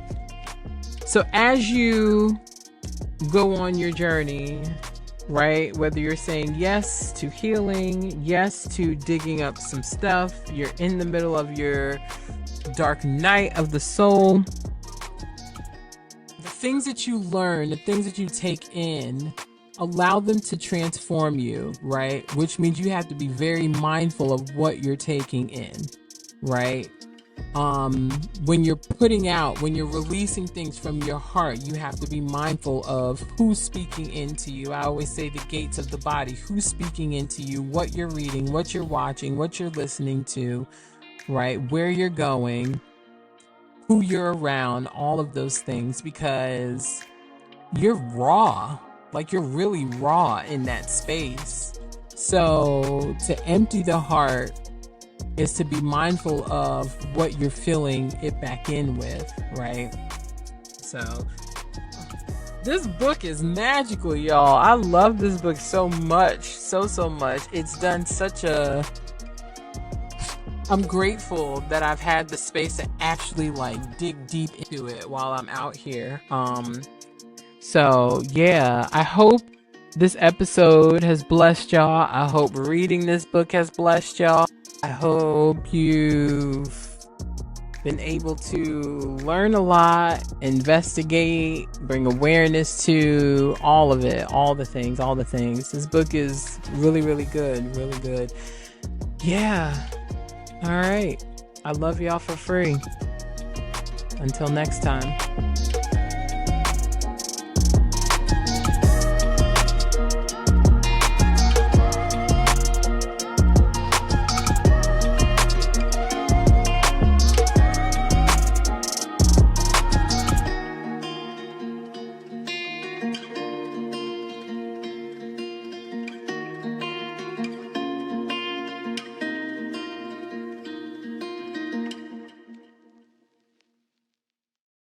So as you go on your journey, right, whether you're saying yes to healing, yes to digging up some stuff, you're in the middle of your dark night of the soul, the things that you learn, the things that you take in, allow them to transform you, right? Which means you have to be very mindful of what you're taking in, right? When you're putting out, when you're releasing things from your heart, you have to be mindful of who's speaking into you. I always say the gates of the body, who's speaking into you, what you're reading, what you're watching, what you're listening to, right? Where you're going. who you're around, all of those things, because you're raw. Like, you're really raw in that space. So to empty the heart is to be mindful of what you're filling it back in with, right? So this book is magical, y'all. I love this book so much. So much. It's done such a... I'm grateful that I've had the space to actually like dig deep into it while I'm out here. So yeah, I hope this episode has blessed y'all. I hope reading this book has blessed y'all. I hope you've been able to learn a lot, investigate, bring awareness to all of it, all the things. This book is really, really good, really good. Yeah. All right. I love y'all for free. Until next time.